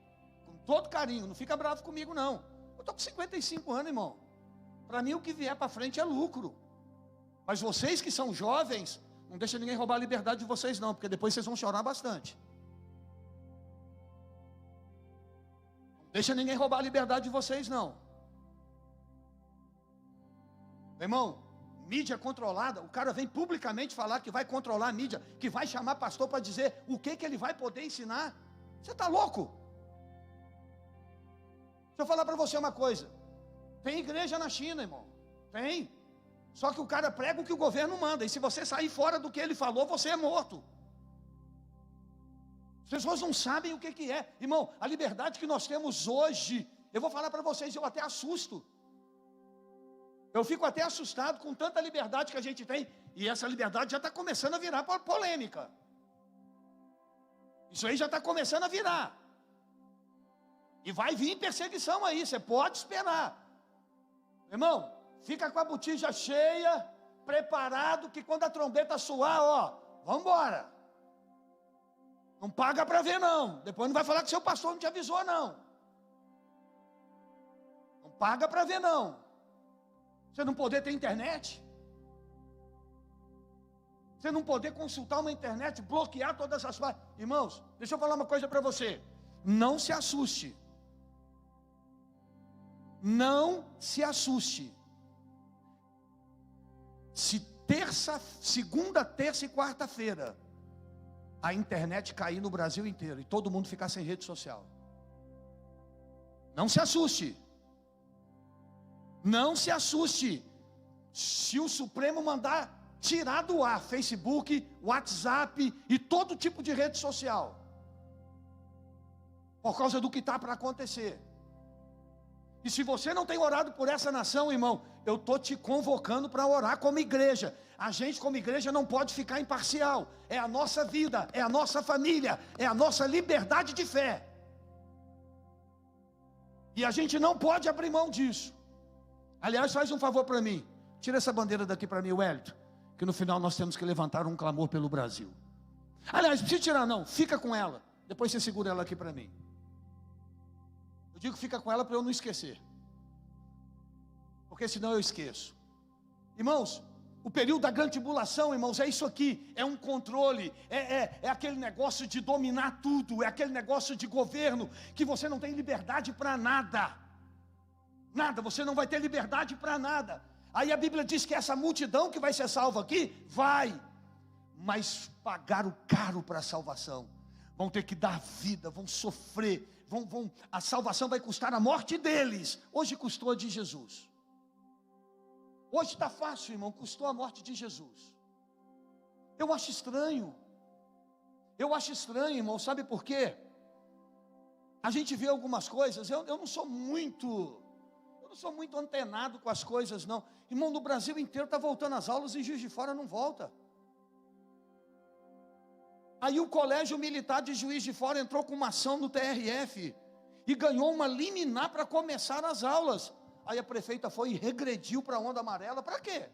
com todo carinho, não fica bravo comigo não. Eu estou com 55 anos, irmão. Para mim o que vier para frente é lucro. Mas vocês que são jovens, não deixa ninguém roubar a liberdade de vocês não, porque depois vocês vão chorar bastante. Não deixa ninguém roubar a liberdade de vocês não. Meu irmão, mídia controlada, o cara vem publicamente falar que vai controlar a mídia, que vai chamar pastor para dizer o que ele vai poder ensinar. Você está louco? Deixa eu falar para você uma coisa. Tem igreja na China, irmão. Tem. Só que o cara prega o que o governo manda. E se você sair fora do que ele falou, você é morto. As pessoas não sabem o que é. Irmão, a liberdade que nós temos hoje, eu vou falar para vocês, eu até assusto. Eu fico até assustado com tanta liberdade que a gente tem. E essa liberdade já está começando a virar polêmica. Isso aí já está começando a virar. E vai vir perseguição aí, você pode esperar. Irmão, fica com a botija cheia, preparado, que quando a trombeta soar, ó, vamos embora. Não paga para ver não. Depois não vai falar que seu pastor não te avisou não. Não paga para ver não. Você não poder ter internet? Você não poder consultar uma internet, bloquear todas as páginas. Irmãos, deixa eu falar uma coisa para você. Não se assuste. Não se assuste. Se segunda, terça e quarta-feira a internet cair no Brasil inteiro e todo mundo ficar sem rede social, não se assuste. Não se assuste. Se o Supremo mandar tirar do ar Facebook, WhatsApp e todo tipo de rede social, por causa do que está para acontecer. E se você não tem orado por essa nação, irmão, eu estou te convocando para orar como igreja. A gente como igreja não pode ficar imparcial. É a nossa vida, é a nossa família, é a nossa liberdade de fé. E a gente não pode abrir mão disso. Aliás, faz um favor para mim. Tira essa bandeira daqui para mim, Wellington, que no final nós temos que levantar um clamor pelo Brasil. Aliás, não precisa tirar não, fica com ela. Depois você segura ela aqui para mim. Eu digo fica com ela para eu não esquecer, porque senão eu esqueço. Irmãos, o período da grande tribulação, irmãos, é isso aqui, é um controle, é aquele negócio de dominar tudo, é aquele negócio de governo, que você não tem liberdade para nada, você não vai ter liberdade para nada. Aí a Bíblia diz que essa multidão que vai ser salva aqui, mas pagaram caro para a salvação, vão ter que dar vida, vão sofrer, a salvação vai custar a morte deles. Hoje custou a de Jesus. Hoje está fácil, irmão, custou a morte de Jesus. Eu acho estranho, irmão, sabe por quê? A gente vê algumas coisas, eu não sou muito antenado com as coisas não. Irmão, no Brasil inteiro está voltando às aulas e Juiz de Fora não volta. Aí o Colégio Militar de Juiz de Fora entrou com uma ação no TRF e ganhou uma liminar para começar as aulas. Aí a prefeita foi e regrediu para a onda amarela. Para quê?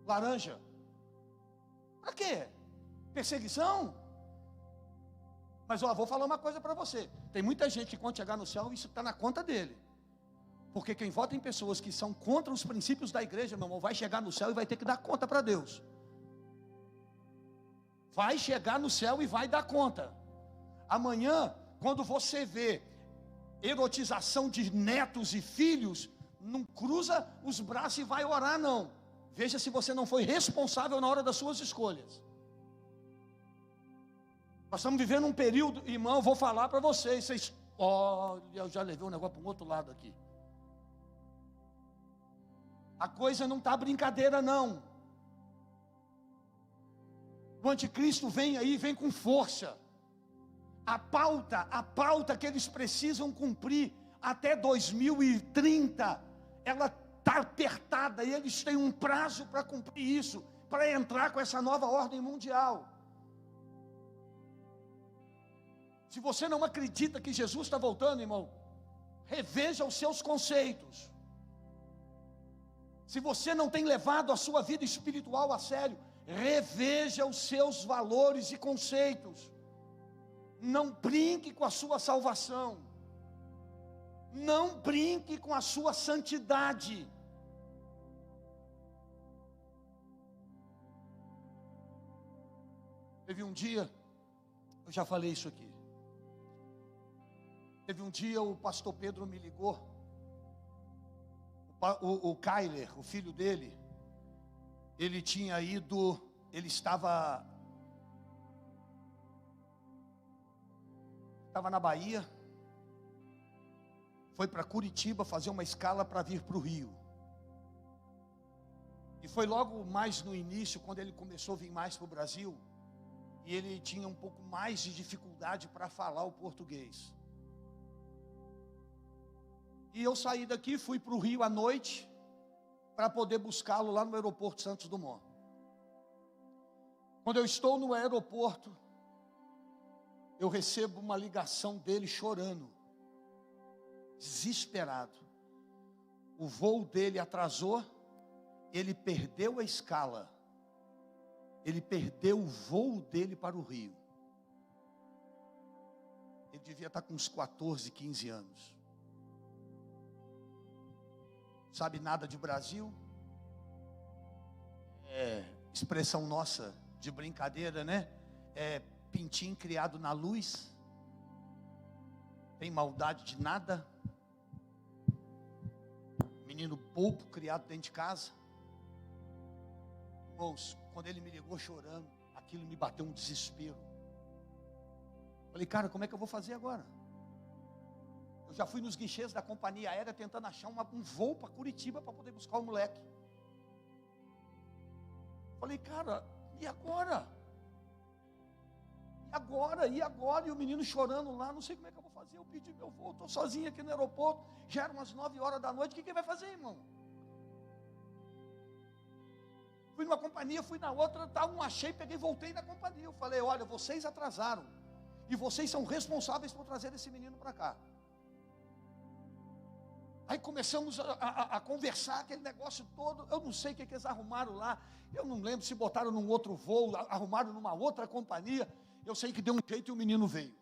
Laranja. Para quê? Perseguição? Mas vou falar uma coisa para você. Tem muita gente que quando chegar no céu, isso está na conta dele. Porque quem vota em pessoas que são contra os princípios da igreja, meu irmão, vai chegar no céu e vai ter que dar conta para Deus. Vai chegar no céu e vai dar conta. Amanhã, quando você vê erotização de netos e filhos, não cruza os braços e vai orar não. Veja se você não foi responsável na hora das suas escolhas. Nós estamos vivendo um período, irmão, eu vou falar para vocês, olha, eu já levei um negócio para um outro lado aqui. A coisa não está brincadeira não. O anticristo vem aí, vem com força. A pauta que eles precisam cumprir até 2030, ela está apertada e eles têm um prazo para cumprir isso, para entrar com essa nova ordem mundial. Se você não acredita que Jesus está voltando, irmão, reveja os seus conceitos. Se você não tem levado a sua vida espiritual a sério, reveja os seus valores e conceitos. Não brinque com a sua salvação. Não brinque com a sua santidade. Teve um dia, eu já falei isso aqui. Teve um dia o pastor Pedro me ligou. O Kyler, o filho dele, ele estava na Bahia, foi para Curitiba fazer uma escala para vir para o Rio. E foi logo mais no início, quando ele começou a vir mais para o Brasil, e ele tinha um pouco mais de dificuldade para falar o português. E eu saí daqui, fui para o Rio à noite, para poder buscá-lo lá no aeroporto Santos Dumont. Quando eu estou no aeroporto, eu recebo uma ligação dele chorando, desesperado. O voo dele atrasou, ele perdeu a escala, ele perdeu o voo dele para o Rio. Ele devia estar com uns 14, 15 anos. Sabe nada de Brasil? Expressão nossa de brincadeira, né? Pintinho criado na luz. Tem maldade de nada. menino bobo, criado dentro de casa. Irmãos, quando ele me ligou chorando, aquilo me bateu um desespero. Falei, cara, como é que eu vou fazer agora? Eu já fui nos guichês da companhia aérea tentando achar um voo para Curitiba para poder buscar o moleque. Falei, cara, e agora? E agora? E agora? E o menino chorando lá, não sei como é que eu vou fazer. Eu pedi meu voo, estou sozinho aqui no aeroporto. Já eram umas 9 horas da noite. O que ele vai fazer, irmão? Fui numa companhia, fui na outra, não achei, peguei, voltei na companhia. Eu falei, olha, vocês atrasaram. E vocês são responsáveis por trazer esse menino para cá. Aí começamos a conversar, aquele negócio todo. Eu não sei o que eles arrumaram lá. Eu não lembro se botaram num outro voo, arrumaram numa outra companhia. Eu sei que deu um jeito e o menino veio.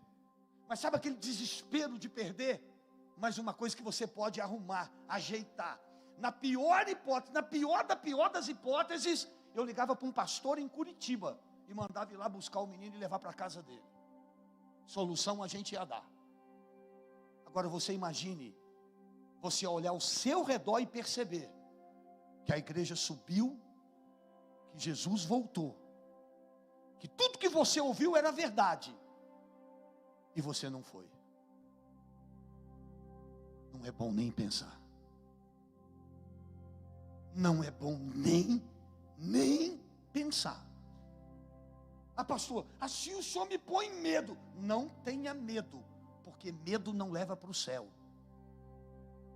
Mas sabe aquele desespero de perder? Mas uma coisa que você pode arrumar, ajeitar. Na pior hipótese, na pior das hipóteses, eu ligava para um pastor em Curitiba e mandava ir lá buscar o menino e levar para a casa dele. Solução a gente ia dar. Agora você imagine, você olhar ao seu redor e perceber que a igreja subiu, que Jesus voltou, que tudo que você ouviu era verdade, e você não foi. Não é bom nem pensar. Não é bom nem pensar. Ah, pastor, assim o senhor me põe medo. Não tenha medo, porque medo não leva para o céu.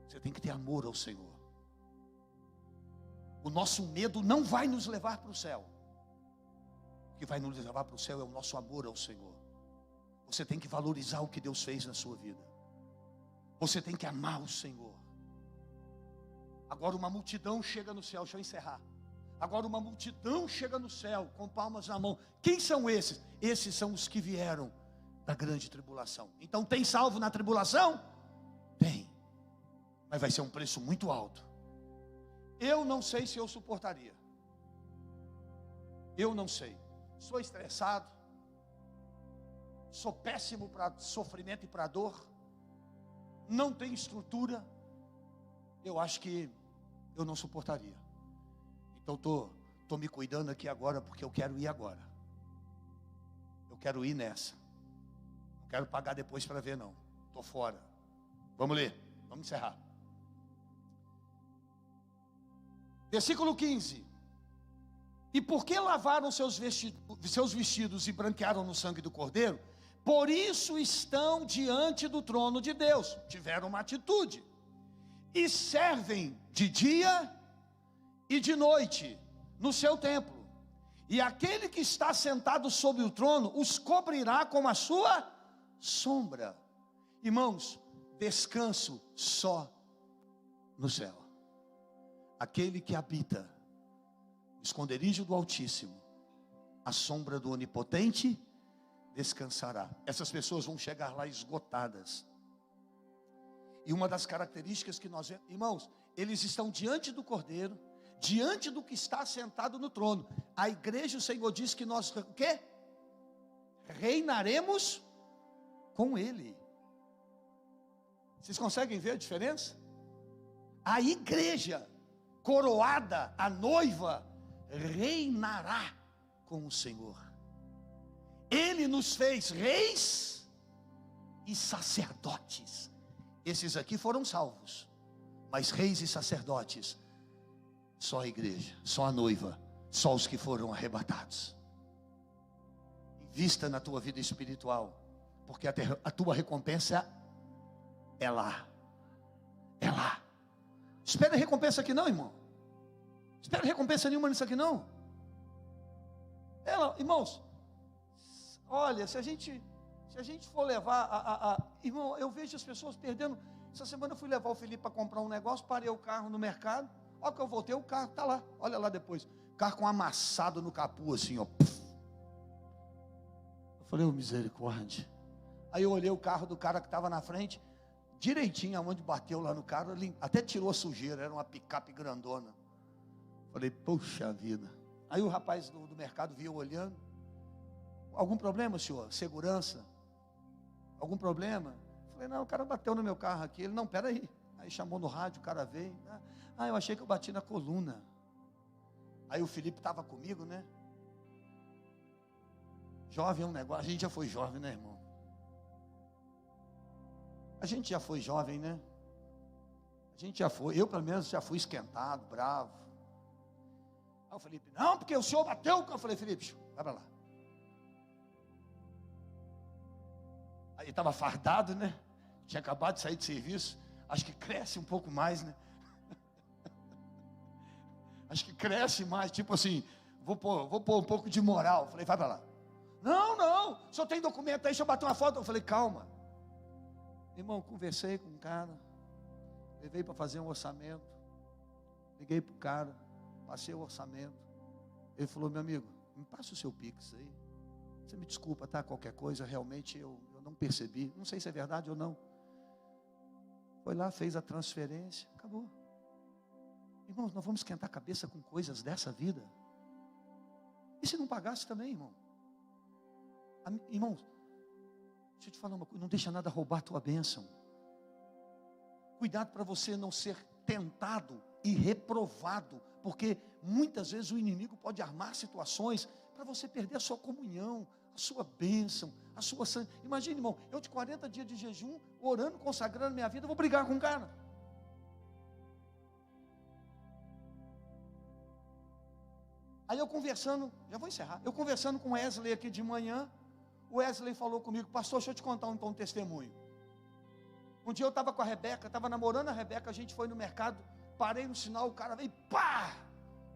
Você tem que ter amor ao Senhor. O nosso medo não vai nos levar para o céu. O que vai nos levar para o céu é o nosso amor ao Senhor. Você tem que valorizar o que Deus fez na sua vida. Você tem que amar o Senhor. Agora uma multidão chega no céu, deixa eu encerrar. Agora uma multidão chega no céu, com palmas na mão. Quem são esses? Esses são os que vieram da grande tribulação. Então tem salvo na tribulação? Tem. Mas vai ser um preço muito alto. Eu não sei se eu suportaria. Eu não sei. Sou estressado. Sou péssimo para sofrimento e para dor. Não tenho estrutura. Eu acho que eu não suportaria. Então estou me cuidando aqui agora, porque eu quero ir agora. Eu quero ir nessa. Não quero pagar depois para ver, não. Estou fora. Vamos ler. Vamos encerrar. Versículo 15. E porque lavaram seus vestidos e branquearam no sangue do Cordeiro, por isso estão diante do trono de Deus. Tiveram uma atitude. E servem de dia e de noite no seu templo. E aquele que está sentado sobre o trono os cobrirá com a sua sombra. Irmãos, descanso só no céu. Aquele que habita no esconderijo do Altíssimo, a sombra do Onipotente, descansará. Essas pessoas vão chegar lá esgotadas. E uma das características que nós vemos, irmãos, eles estão diante do Cordeiro, diante do que está sentado no trono. A igreja, o Senhor diz que nós, o quê? Reinaremos com Ele. Vocês conseguem ver a diferença? A igreja coroada, a noiva, reinará com o Senhor. Ele nos fez reis e sacerdotes. Esses aqui foram salvos, mas reis e sacerdotes, só a igreja, só a noiva, só os que foram arrebatados. Invista na tua vida espiritual, porque a tua recompensa é lá. É lá. Espera recompensa aqui não, irmão. Espera recompensa nenhuma nisso aqui não. Irmãos, olha, se a gente for levar irmão, eu vejo as pessoas perdendo. Essa semana eu fui levar o Felipe para comprar um negócio, parei o carro no mercado. Olha que eu voltei, o carro está lá, olha lá depois. Carro com amassado no capô assim, ó. Eu falei, misericórdia. Aí eu olhei o carro do cara que estava na frente, direitinho aonde bateu lá no carro, até tirou a sujeira, era uma picape grandona. Falei, poxa vida. Aí o rapaz do mercado viu olhando. Algum problema, senhor? Segurança? Algum problema? Falei, não, o cara bateu no meu carro aqui. Ele, não, peraí. Aí chamou no rádio, o cara veio. Ah, eu achei que eu bati na coluna. Aí o Felipe estava comigo, né? Jovem é um negócio, a gente já foi jovem, né, irmão? A gente já foi jovem, né? A gente já foi, eu pelo menos já fui esquentado, bravo. Aí o Felipe, não, porque o senhor bateu. Eu falei, Felipe, vai para lá. Aí estava fardado, né? Tinha acabado de sair de serviço. Acho que cresce um pouco mais, né? Acho que cresce mais, tipo assim, vou pôr um pouco de moral. Eu falei, vai para lá. Não, o senhor tem documento aí, deixa eu bater uma foto. Eu falei, calma. Irmão, conversei com o cara, levei para fazer um orçamento, liguei para o cara, passei o orçamento. Ele falou, meu amigo, me passa o seu Pix aí. Você me desculpa, tá? Qualquer coisa, realmente eu não percebi. Não sei se é verdade ou não. Foi lá, fez a transferência, acabou. Irmãos, nós vamos esquentar a cabeça com coisas dessa vida. E se não pagasse também, irmão? Irmãos, deixa eu te falar uma coisa, não deixa nada roubar a tua bênção. Cuidado para você não ser tentado e reprovado, porque muitas vezes o inimigo pode armar situações para você perder a sua comunhão, a sua bênção, a sua santidade. Imagine, irmão, eu de 40 dias de jejum, orando, consagrando minha vida, eu vou brigar com um cara. Aí eu conversando, já vou encerrar, eu conversando com o Wesley aqui de manhã, o Wesley falou comigo, pastor, deixa eu te contar um testemunho. Um dia eu estava com a Rebeca, estava namorando a Rebeca, a gente foi no mercado, parei no sinal, o cara veio, pá,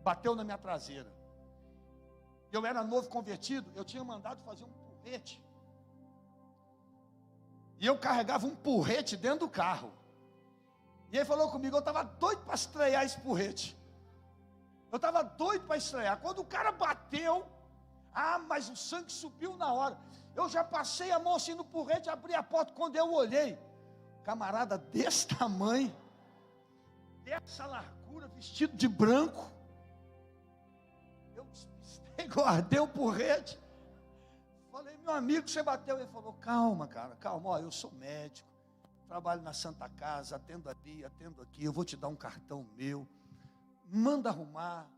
bateu na minha traseira. Eu era novo convertido, eu tinha mandado fazer um porrete. E eu carregava um porrete dentro do carro. E ele falou comigo, eu estava doido para estrear esse porrete. Eu estava doido para estrear. Quando o cara bateu, mas o sangue subiu na hora. Eu já passei a mão assim no porrete, abri a porta. Quando eu olhei, camarada desse tamanho, dessa largura, vestido de branco. Eu despistei, guardei o porrete. Falei, meu amigo, você bateu? Ele falou, calma, cara, calma. Ó, eu sou médico, trabalho na Santa Casa, atendo ali, atendo aqui. Eu vou te dar um cartão meu. Manda arrumar,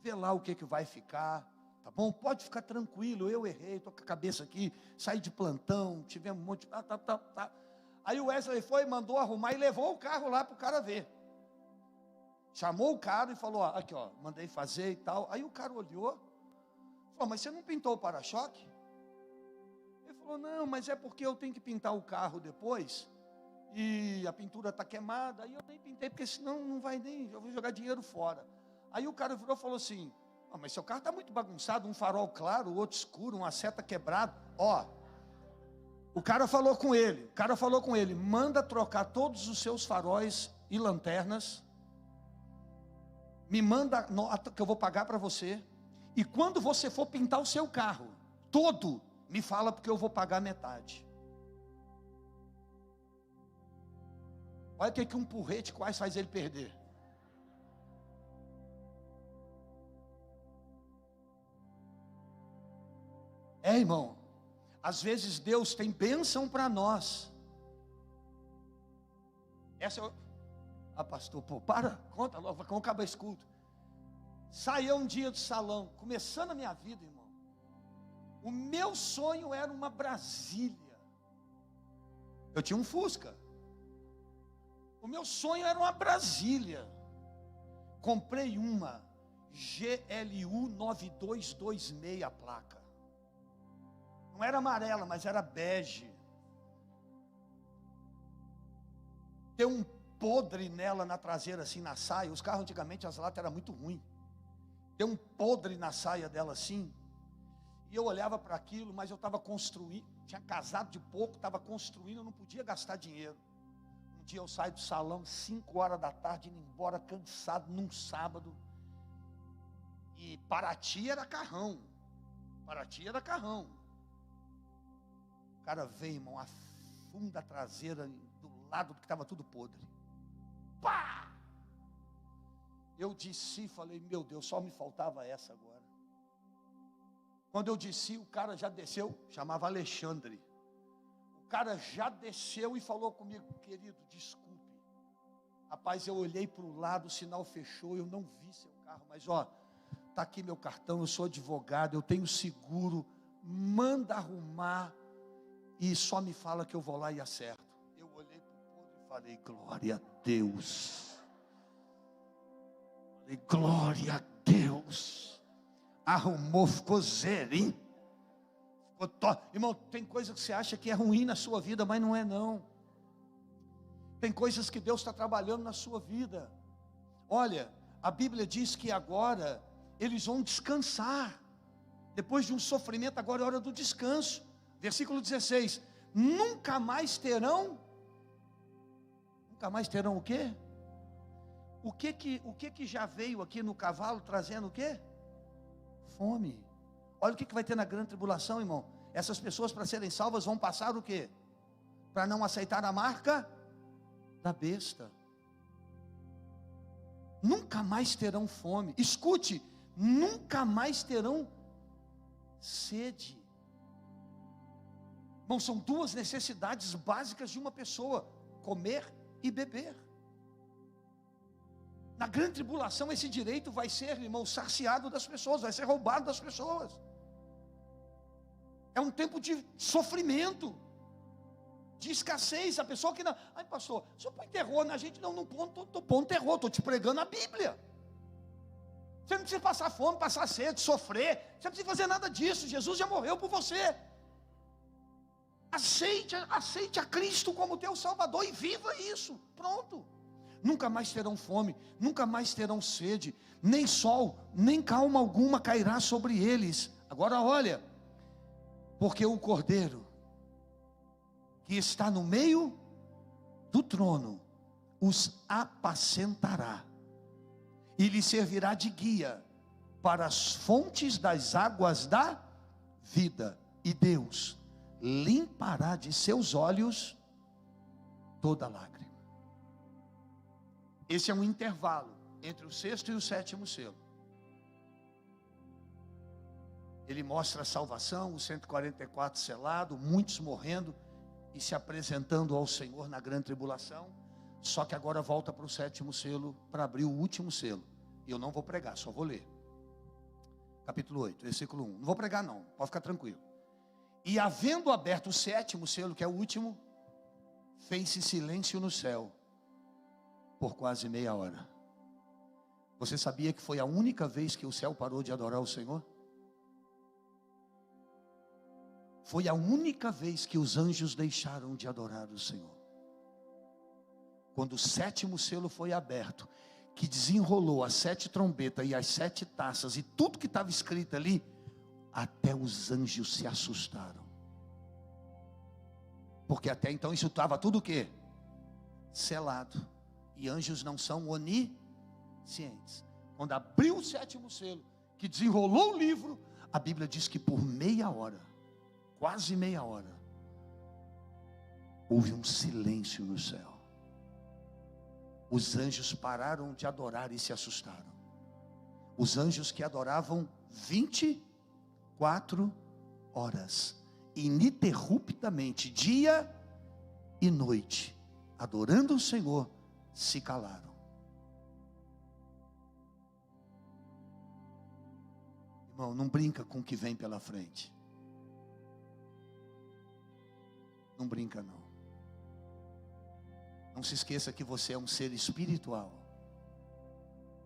vê lá o que vai ficar. Tá bom? Pode ficar tranquilo, eu errei, estou com a cabeça aqui, saí de plantão, tivemos um monte de... Tá. Aí o Wesley foi, mandou arrumar e levou o carro lá para o cara ver. Chamou o cara e falou, aqui ó, mandei fazer e tal. Aí o cara olhou, falou, mas você não pintou o para-choque? Ele falou, não, mas é porque eu tenho que pintar o carro depois, e a pintura está queimada, aí eu nem pintei, porque senão não vai nem, eu vou jogar dinheiro fora. Aí o cara virou e falou assim, mas seu carro está muito bagunçado, um farol claro, o outro escuro, uma seta quebrada. O cara falou com ele, manda trocar todos os seus faróis e lanternas, me manda nota que eu vou pagar para você, e quando você for pintar o seu carro, todo, me fala porque eu vou pagar metade. Olha o que um porrete quase faz ele perder. Irmão, às vezes Deus tem bênção para nós. Pastor, conta logo, como acaba esse culto. Saiu um dia do salão, começando a minha vida, irmão. O meu sonho era uma Brasília. Eu tinha um Fusca. O meu sonho era uma Brasília. Comprei uma GLU 9226 a placa. Não era amarela, mas era bege. Deu um podre nela na traseira, assim, na saia. Os carros antigamente, as latas eram muito ruins. Deu um podre na saia dela assim. E eu olhava para aquilo, mas eu estava construindo. Tinha casado de pouco, estava construindo, eu não podia gastar dinheiro. Um dia eu saio do salão, 5 horas da tarde, indo embora, cansado, num sábado. E Paraty era carrão. O cara veio, irmão, afunda a traseira do lado que estava tudo podre. Pá! Eu desci, falei, meu Deus, só me faltava essa agora. Quando eu desci, o cara já desceu, chamava Alexandre. O cara já desceu e falou comigo, querido, desculpe. Rapaz, eu olhei para o lado, o sinal fechou, eu não vi seu carro, mas ó, está aqui meu cartão, eu sou advogado, eu tenho seguro, manda arrumar e só me fala que eu vou lá e acerto. Eu olhei para o podre e falei, glória a Deus. Falei, glória a Deus. Arrumou, ficou zerinho. Ficou top. Irmão, tem coisa que você acha que é ruim na sua vida, mas não é não. Tem coisas que Deus está trabalhando na sua vida. Olha, a Bíblia diz que agora eles vão descansar. Depois de um sofrimento, agora é hora do descanso. Versículo 16: nunca mais terão o quê? O que já veio aqui no cavalo trazendo o quê? Fome. Olha o que vai ter na grande tribulação, irmão. Essas pessoas, para serem salvas, vão passar o quê? Para não aceitar a marca da besta. Nunca mais terão fome. Escute, nunca mais terão sede. Irmão, são duas necessidades básicas de uma pessoa: comer e beber. Na grande tribulação, esse direito vai ser, irmão, cerceado das pessoas, vai ser roubado das pessoas. É um tempo de sofrimento, de escassez. A pessoa que não, ai pastor, o senhor põe terror na gente? Não estou pondo terror, estou te pregando a Bíblia. Você não precisa passar fome, passar sede, sofrer, você não precisa fazer nada disso. Jesus já morreu por você. Aceite a Cristo como teu Salvador e viva isso, pronto. Nunca mais terão fome, nunca mais terão sede, nem sol, nem calma alguma cairá sobre eles. Agora olha, porque o Cordeiro que está no meio do trono os apacentará e lhe servirá de guia para as fontes das águas da vida, e Deus limpará de seus olhos toda lágrima. Esse é um intervalo entre o sexto e o sétimo selo. Ele mostra a salvação, os 144 selados, muitos morrendo e se apresentando ao Senhor na grande tribulação. Só que agora volta para o sétimo selo, para abrir o último selo. E eu não vou pregar, só vou ler. Capítulo 8, versículo 1. Não vou pregar não, pode ficar tranquilo. E havendo aberto o sétimo selo, que é o último, fez-se silêncio no céu por quase meia hora. Você sabia que foi a única vez que o céu parou de adorar o Senhor? Foi a única vez que os anjos deixaram de adorar o Senhor. Quando o sétimo selo foi aberto, que desenrolou as 7 trombetas e as 7 taças e tudo que estava escrito ali, até os anjos se assustaram. Porque até então isso estava tudo o quê? Selado. E anjos não são oniscientes. Quando abriu o sétimo selo, que desenrolou o livro, a Bíblia diz que por meia hora, quase meia hora, houve um silêncio no céu. Os anjos pararam de adorar e se assustaram. Os anjos que adoravam 24 horas, ininterruptamente, dia e noite, adorando o Senhor, se calaram. Irmão, não brinca com o que vem pela frente. Não brinca não. Não se esqueça que você é um ser espiritual.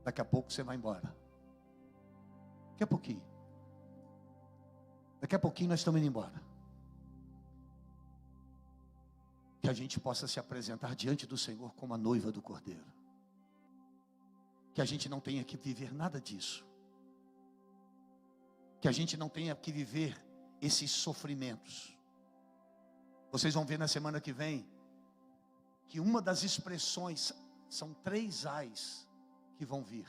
Daqui a pouco você vai embora. Daqui a pouquinho. Daqui a pouquinho nós estamos indo embora. Que a gente possa se apresentar diante do Senhor como a noiva do Cordeiro. Que a gente não tenha que viver nada disso. Que a gente não tenha que viver esses sofrimentos. Vocês vão ver na semana que vem que uma das expressões, são 3 ais que vão vir.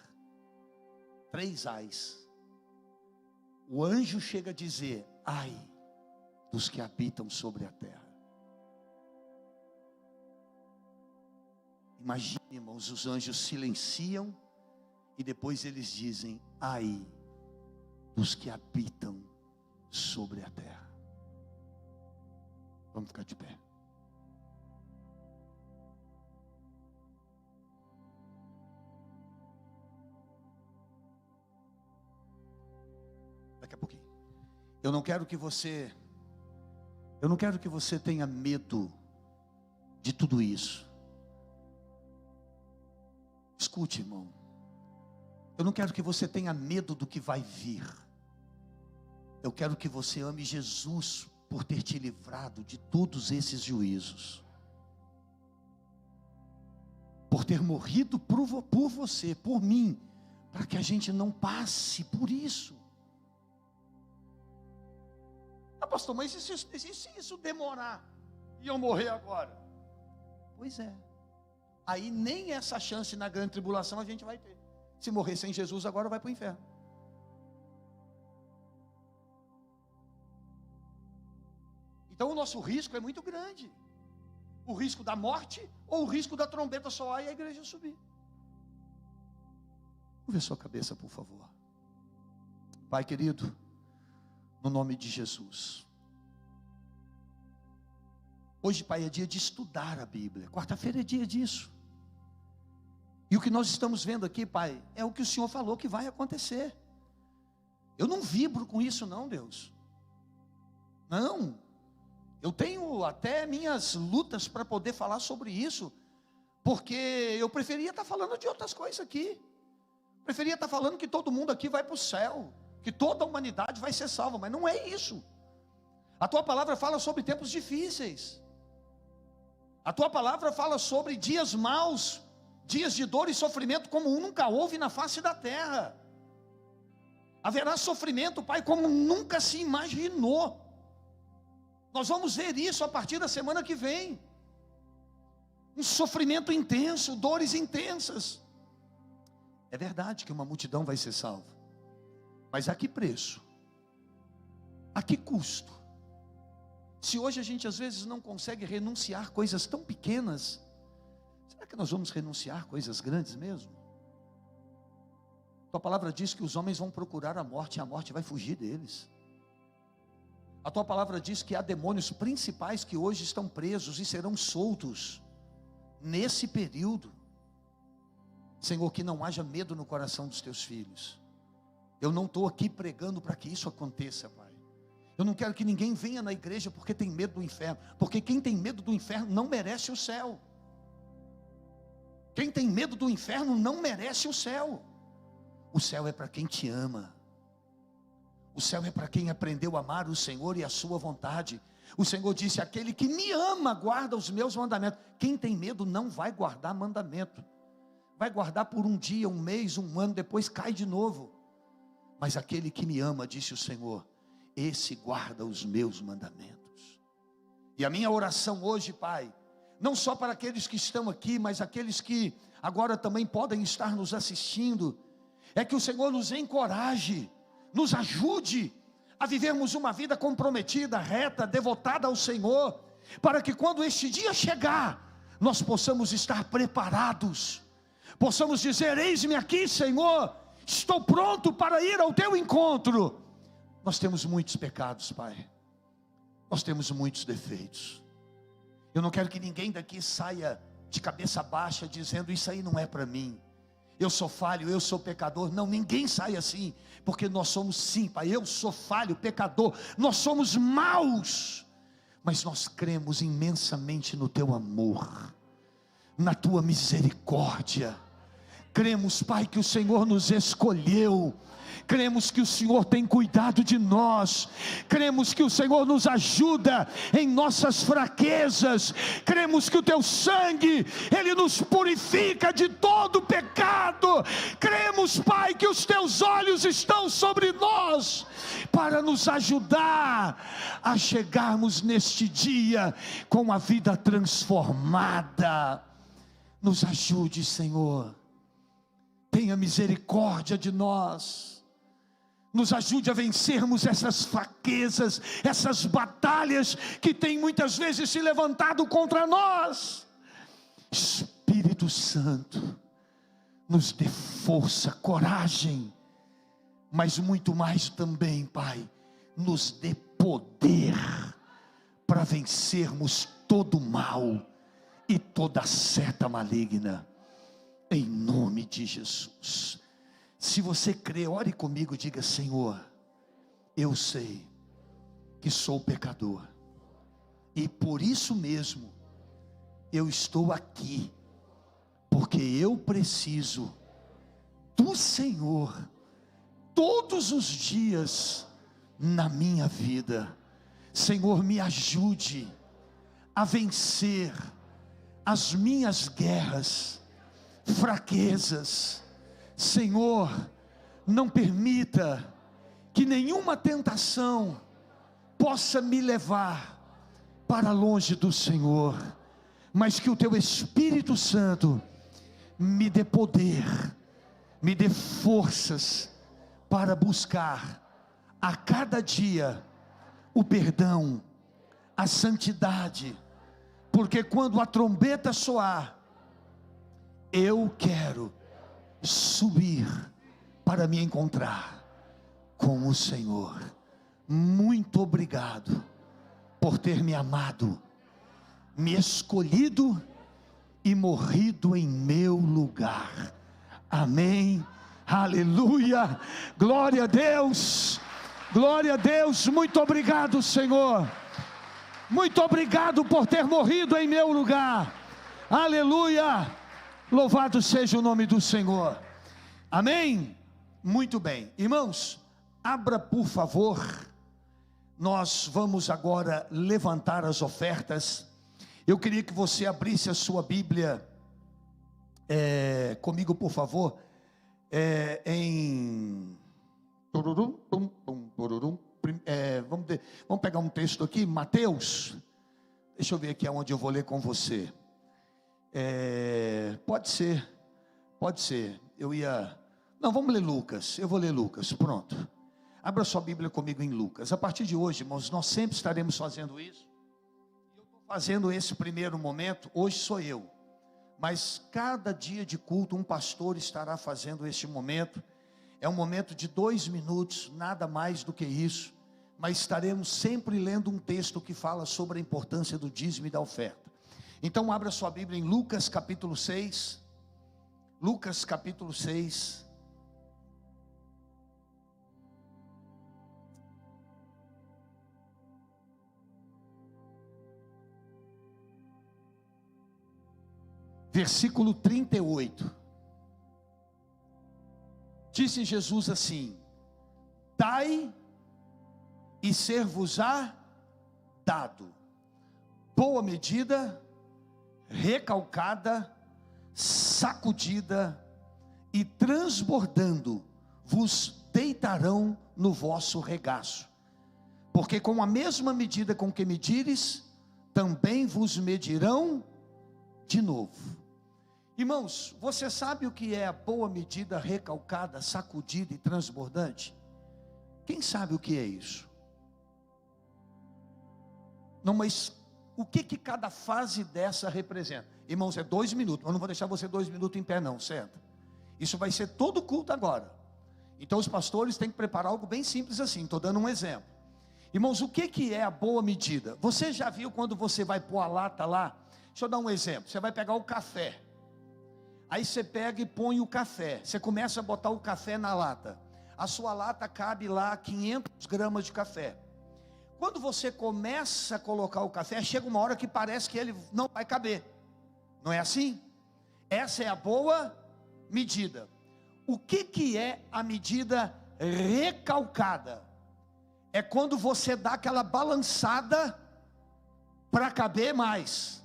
3 ais. O anjo chega a dizer: ai dos que habitam sobre a terra. Imagine, irmãos, os anjos silenciam e depois eles dizem: ai dos que habitam sobre a terra. Vamos ficar de pé. Daqui a pouquinho. Eu não quero que você tenha medo de tudo isso. Escute, irmão. Eu não quero que você tenha medo do que vai vir. Eu quero que você ame Jesus por ter te livrado de todos esses juízos. Por ter morrido por você, por mim, para que a gente não passe por isso. Ah, pastor, mas e se isso demorar e eu morrer agora? Pois é. Aí nem essa chance na grande tribulação a gente vai ter. Se morrer sem Jesus agora vai para o inferno. Então o nosso risco é muito grande. O risco da morte ou o risco da trombeta soar e a igreja subir. Vamos ver sua cabeça, por favor. Pai querido, no nome de Jesus. Hoje, Pai, é dia de estudar a Bíblia. Quarta-feira é dia disso. E o que nós estamos vendo aqui, Pai, é o que o Senhor falou que vai acontecer. Eu não vibro com isso não, Deus. Não. Eu tenho até minhas lutas para poder falar sobre isso, porque eu preferia estar falando de outras coisas aqui. Preferia estar falando que todo mundo aqui vai para o céu, que toda a humanidade vai ser salva, mas não é isso. A tua palavra fala sobre tempos difíceis. A tua palavra fala sobre dias maus, dias de dor e sofrimento como nunca houve na face da terra. Haverá sofrimento, Pai, como nunca se imaginou. Nós vamos ver isso a partir da semana que vem. Um sofrimento intenso, dores intensas. É verdade que uma multidão vai ser salva, mas a que preço? A que custo? Se hoje a gente às vezes não consegue renunciar coisas tão pequenas, será que nós vamos renunciar coisas grandes mesmo? Tua palavra diz que os homens vão procurar a morte e a morte vai fugir deles. A tua palavra diz que há demônios principais que hoje estão presos e serão soltos nesse período. Senhor, que não haja medo no coração dos teus filhos. Eu não estou aqui pregando para que isso aconteça, Pai. Eu não quero que ninguém venha na igreja porque tem medo do inferno, porque quem tem medo do inferno não merece o céu. Quem tem medo do inferno não merece o céu. O céu é para quem te ama. O céu é para quem aprendeu a amar o Senhor e a sua vontade. O Senhor disse: aquele que me ama guarda os meus mandamentos. Quem tem medo não vai guardar mandamento. Vai guardar por um dia, um mês, um ano, depois cai de novo. Mas aquele que me ama, disse o Senhor, esse guarda os meus mandamentos. E a minha oração hoje, Pai, não só para aqueles que estão aqui, mas aqueles que agora também podem estar nos assistindo, é que o Senhor nos encoraje, nos ajude a vivermos uma vida comprometida, reta, devotada ao Senhor, para que quando este dia chegar, nós possamos estar preparados, possamos dizer: eis-me aqui, Senhor, estou pronto para ir ao teu encontro. Nós temos muitos pecados, Pai, nós temos muitos defeitos. Eu não quero que ninguém daqui saia de cabeça baixa dizendo: isso aí não é para mim, eu sou falho, eu sou pecador. Não, ninguém sai assim, porque nós somos sim, Pai, eu sou falho, pecador, nós somos maus, mas nós cremos imensamente no teu amor, na tua misericórdia. Cremos, Pai, que o Senhor nos escolheu. Cremos que o Senhor tem cuidado de nós. Cremos que o Senhor nos ajuda em nossas fraquezas. Cremos que o teu sangue, ele nos purifica de todo pecado. Cremos, Pai, que os teus olhos estão sobre nós para nos ajudar a chegarmos neste dia com a vida transformada. Nos ajude, Senhor. Tenha misericórdia de nós. Nos ajude a vencermos essas fraquezas, essas batalhas que têm muitas vezes se levantado contra nós. Espírito Santo, nos dê força, coragem, mas muito mais também, Pai, nos dê poder para vencermos todo o mal e toda seta maligna. Em nome de Jesus. Se você crê, ore comigo, diga: Senhor, eu sei que sou pecador, e por isso mesmo eu estou aqui, porque eu preciso do Senhor todos os dias na minha vida. Senhor, me ajude a vencer as minhas guerras, fraquezas. Senhor, não permita que nenhuma tentação possa me levar para longe do Senhor, mas que o Teu Espírito Santo me dê poder, me dê forças para buscar a cada dia o perdão, a santidade, porque quando a trombeta soar, eu quero subir para me encontrar com o Senhor. Muito obrigado por ter me amado, me escolhido e morrido em meu lugar. Amém, aleluia, glória a Deus, glória a Deus. Muito obrigado, Senhor, muito obrigado por ter morrido em meu lugar. Aleluia, louvado seja o nome do Senhor. Amém. Muito bem, irmãos, abra por favor. Nós vamos agora levantar as ofertas. Eu queria que você abrisse a sua Bíblia comigo, por favor, em vamos pegar um texto aqui, Mateus. Deixa eu ver aqui aonde eu vou ler com você. Pode ser. Não, vamos ler Lucas. Eu vou ler Lucas, pronto. Abra sua Bíblia comigo em Lucas. A partir de hoje, irmãos, nós sempre estaremos fazendo isso. Eu estou fazendo esse primeiro momento, hoje sou eu. Mas cada dia de culto, um pastor estará fazendo este momento. É um momento de 2 minutos, nada mais do que isso. Mas estaremos sempre lendo um texto que fala sobre a importância do dízimo e da oferta. Então abra sua Bíblia em Lucas capítulo 6. Lucas capítulo 6. Versículo 38. Disse Jesus assim: dai e ser-vos-á dado, boa medida, recalcada, sacudida e transbordando, vos deitarão no vosso regaço, porque com a mesma medida com que medires, também vos medirão de novo. Irmãos, você sabe o que é a boa medida, recalcada, sacudida e transbordante? Quem sabe o que é isso? Não, mas o que cada fase dessa representa? Irmãos, é 2 minutos, eu não vou deixar você 2 minutos em pé não, certo? Isso vai ser todo culto agora. Então os pastores têm que preparar algo bem simples assim, estou dando um exemplo. Irmãos, o que é a boa medida? Você já viu quando você vai pôr a lata lá? Deixa eu dar um exemplo. Você vai pegar o café. Aí você pega e põe o café. Você começa a botar o café na lata. A sua lata cabe lá 500 gramas de café. Quando você começa a colocar o café, chega uma hora que parece que ele não vai caber. Não é assim? Essa é a boa medida. O que é a medida recalcada? É quando você dá aquela balançada para caber mais.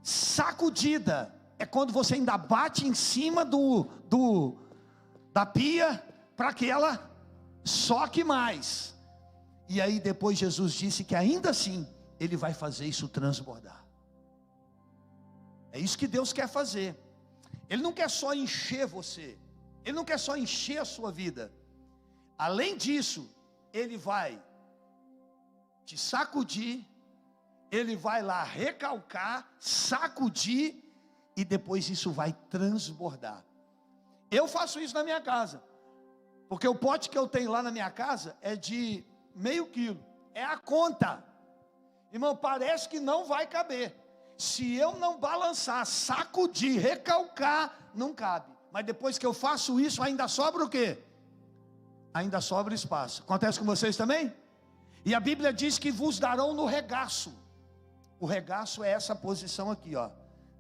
Sacudida é quando você ainda bate em cima da pia para que ela soque mais. E aí depois Jesus disse que ainda assim Ele vai fazer isso transbordar. É isso que Deus quer fazer. Ele não quer só encher você, Ele não quer só encher a sua vida. Além disso, Ele vai te sacudir, Ele vai lá recalcar, sacudir, e depois isso vai transbordar. Eu faço isso na minha casa, porque o pote que eu tenho lá na minha casa é de meio quilo, é a conta. Irmão, parece que não vai caber. Se eu não balançar, sacudir, recalcar, não cabe. Mas depois que eu faço isso, ainda sobra o quê? ainda sobra espaço. Acontece com vocês também? E a Bíblia diz que vos darão no regaço. O regaço é essa posição aqui, ó.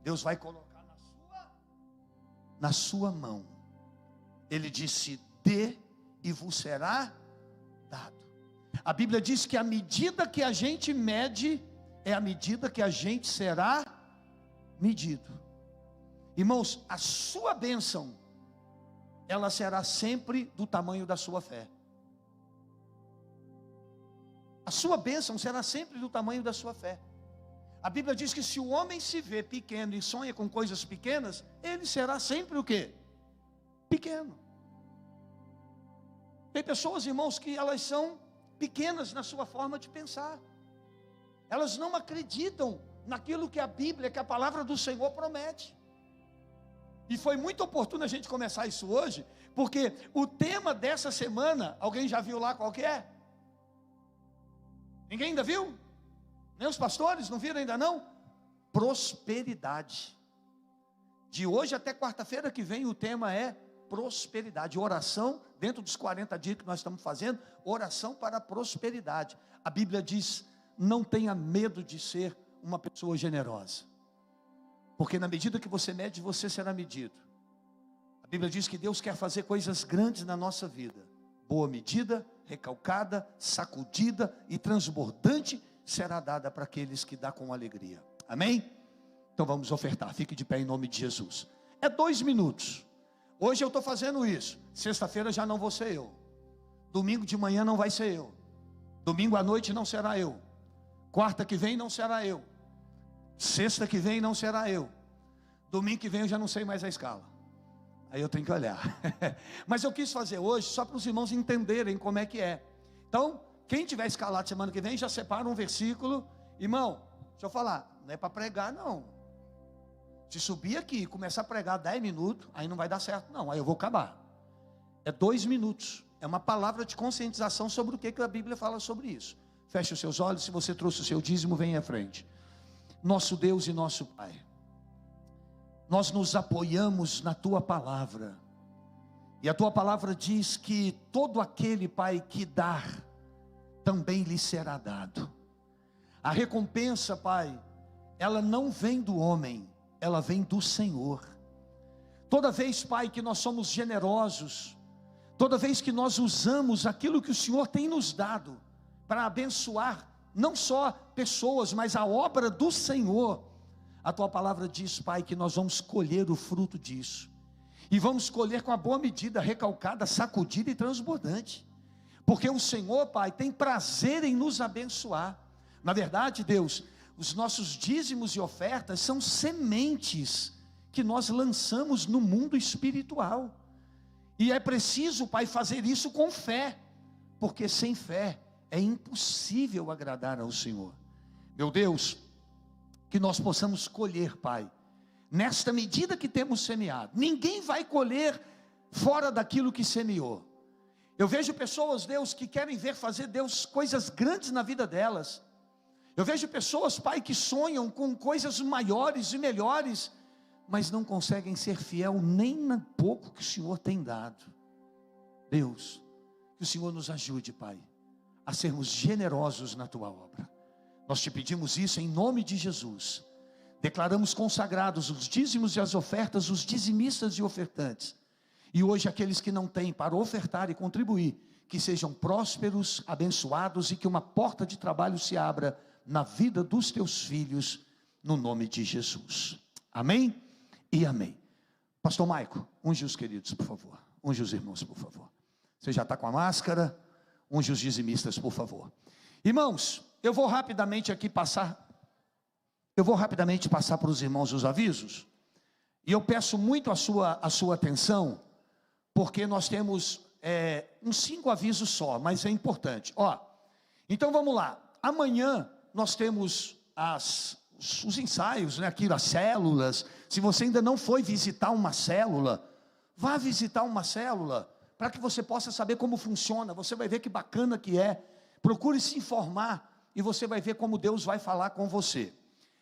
Deus vai colocar na sua mão. Ele disse: dê e vos será dado. A Bíblia diz que a medida que a gente mede é a medida que a gente será medido. Irmãos, a sua bênção, ela será sempre do tamanho da sua fé. A sua bênção será sempre do tamanho da sua fé. A Bíblia diz que se o homem se vê pequeno e sonha com coisas pequenas, ele será sempre o quê? Pequeno. Tem pessoas, irmãos, que elas são pequenas na sua forma de pensar. Elas não acreditam naquilo que a Bíblia, que a palavra do Senhor promete. E foi muito oportuno a gente começar isso hoje, porque o tema dessa semana, alguém já viu lá qual que é? Ninguém ainda viu? Nem os pastores não viram ainda não? Prosperidade. De hoje até quarta-feira que vem o tema é prosperidade. Oração, dentro dos 40 dias que nós estamos fazendo, oração para a prosperidade. A Bíblia diz: não tenha medo de ser uma pessoa generosa, porque na medida que você mede, você será medido. A Bíblia diz que Deus quer fazer coisas grandes na nossa vida. Boa medida, recalcada, sacudida e transbordante será dada para aqueles que dá com alegria. Amém? Então vamos ofertar. Fique de pé em nome de Jesus. É 2 minutos. Hoje eu estou fazendo isso. Sexta-feira já não vou ser eu. Domingo de manhã não vai ser eu. Domingo à noite não será eu. Quarta que vem não será eu. Sexta que vem não será eu. Domingo que vem eu já não sei mais a escala. Aí eu tenho que olhar. Mas eu quis fazer hoje só para os irmãos entenderem como é que é. Então, quem tiver escalado semana que vem, já separa um versículo. Irmão, deixa eu falar, não é para pregar não. Se subir aqui e começar a pregar 10 minutos, aí não vai dar certo não, aí eu vou acabar. É 2 minutos. É uma palavra de conscientização sobre o que a Bíblia fala sobre isso. Feche os seus olhos. Se você trouxe o seu dízimo, venha à frente. Nosso Deus e nosso Pai, nós nos apoiamos na Tua palavra, e a Tua palavra diz que todo aquele, Pai, que dar, também lhe será dado. A recompensa, Pai, ela não vem do homem, ela vem do Senhor. Toda vez, Pai, que nós somos generosos, toda vez que nós usamos aquilo que o Senhor tem nos dado, para abençoar, não só pessoas, mas a obra do Senhor, a Tua palavra diz, Pai, que nós vamos colher o fruto disso, e vamos colher com a boa medida, recalcada, sacudida e transbordante, porque o Senhor, Pai, tem prazer em nos abençoar. Na verdade, Deus, os nossos dízimos e ofertas são sementes que nós lançamos no mundo espiritual, e é preciso, Pai, fazer isso com fé, porque sem fé é impossível agradar ao Senhor. Meu Deus, que nós possamos colher, Pai, nesta medida que temos semeado. Ninguém vai colher fora daquilo que semeou. Eu vejo pessoas, Deus, que querem ver fazer, Deus, coisas grandes na vida delas. Eu vejo pessoas, Pai, que sonham com coisas maiores e melhores, mas não conseguem ser fiel nem no pouco que o Senhor tem dado. Deus, que o Senhor nos ajude, Pai, a sermos generosos na Tua obra. Nós te pedimos isso em nome de Jesus. Declaramos consagrados os dízimos e as ofertas, os dizimistas e ofertantes. E hoje aqueles que não têm para ofertar e contribuir, que sejam prósperos, abençoados e que uma porta de trabalho se abra na vida dos Teus filhos, no nome de Jesus. Amém e amém. Pastor Maico, unge os queridos, por favor. Unge os irmãos, por favor. Você já está com a máscara? Unge os dizimistas, por favor. Irmãos, eu vou rapidamente passar para os irmãos os avisos, e eu peço muito a sua atenção, porque nós temos uns 5 avisos só, mas é importante. Então vamos lá. Amanhã nós temos os ensaios, né, aqui as células. Se você ainda não foi visitar uma célula, vá visitar uma célula, para que você possa saber como funciona. Você vai ver que bacana que é. Procure se informar, e você vai ver como Deus vai falar com você.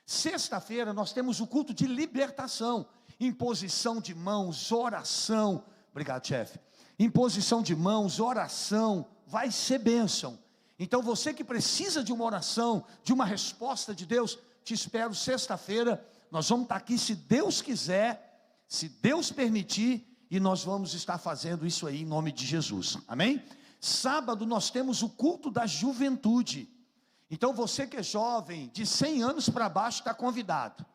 Sexta-feira nós temos o culto de libertação, imposição de mãos, oração. Obrigado, chefe. imposição de mãos, oração, vai ser bênção. Então você que precisa de uma oração, de uma resposta de Deus, te espero sexta-feira, nós vamos estar aqui se Deus quiser, se Deus permitir, e nós vamos estar fazendo isso aí em nome de Jesus, amém? Sábado nós temos o culto da juventude, então você que é jovem, de 100 anos para baixo está convidado.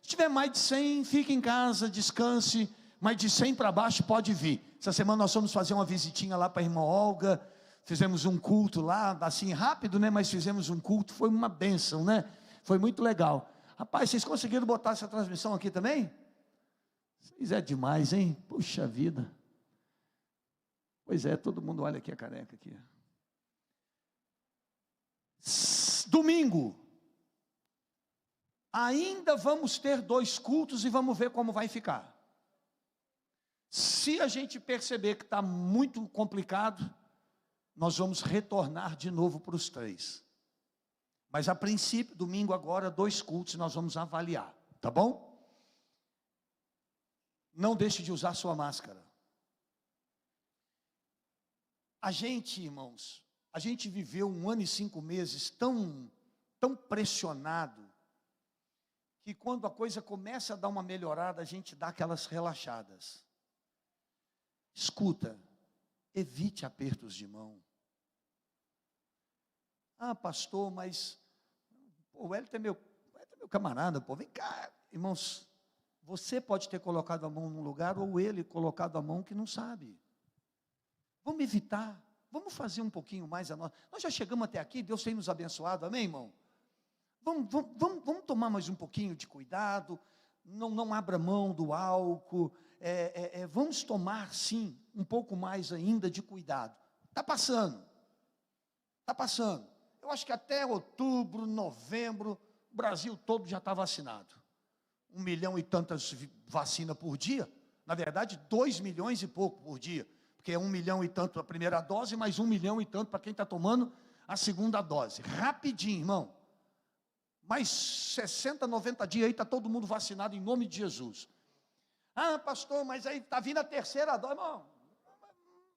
Se tiver mais de 100, fique em casa, descanse, mas de 100 para baixo pode vir. Essa semana nós vamos fazer uma visitinha lá para a irmã Olga, fizemos um culto lá, assim rápido, né? Mas fizemos um culto, foi uma bênção, né? Foi muito legal. Rapaz, vocês conseguiram botar essa transmissão aqui também? Vocês é demais, hein? Puxa vida. Pois é, todo mundo olha aqui a careca aqui. Domingo. Ainda vamos ter 2 cultos e vamos ver como vai ficar. Se a gente perceber que está muito complicado, nós vamos retornar de novo para os 3. Mas a princípio, domingo agora, 2 cultos nós vamos avaliar, tá bom? Não deixe de usar sua máscara. A gente, irmãos, a gente viveu 1 ano e 5 meses tão pressionado, que quando a coisa começa a dar uma melhorada, a gente dá aquelas relaxadas. Escuta, evite apertos de mão. Ah, pastor, mas o Wellington é meu camarada, pô, vem cá. Irmãos, você pode ter colocado a mão num lugar, ou ele colocado a mão que não sabe. Vamos evitar, vamos fazer um pouquinho mais a nós. Nós já chegamos até aqui, Deus tem nos abençoado, amém, irmão? Vamos tomar mais um pouquinho de cuidado, não abra mão do álcool, vamos tomar sim, um pouco mais ainda de cuidado. Está passando, eu acho que até outubro, novembro, o Brasil todo já está vacinado, 1 milhão e tantas vacinas por dia, na verdade 2 milhões e pouco por dia, porque é 1 milhão e tanto a primeira dose, mais 1 milhão e tanto para quem está tomando a segunda dose, rapidinho, irmão. Mais 60, 90 dias aí está todo mundo vacinado em nome de Jesus. Ah, pastor, mas aí está vindo a terceira dose. Não,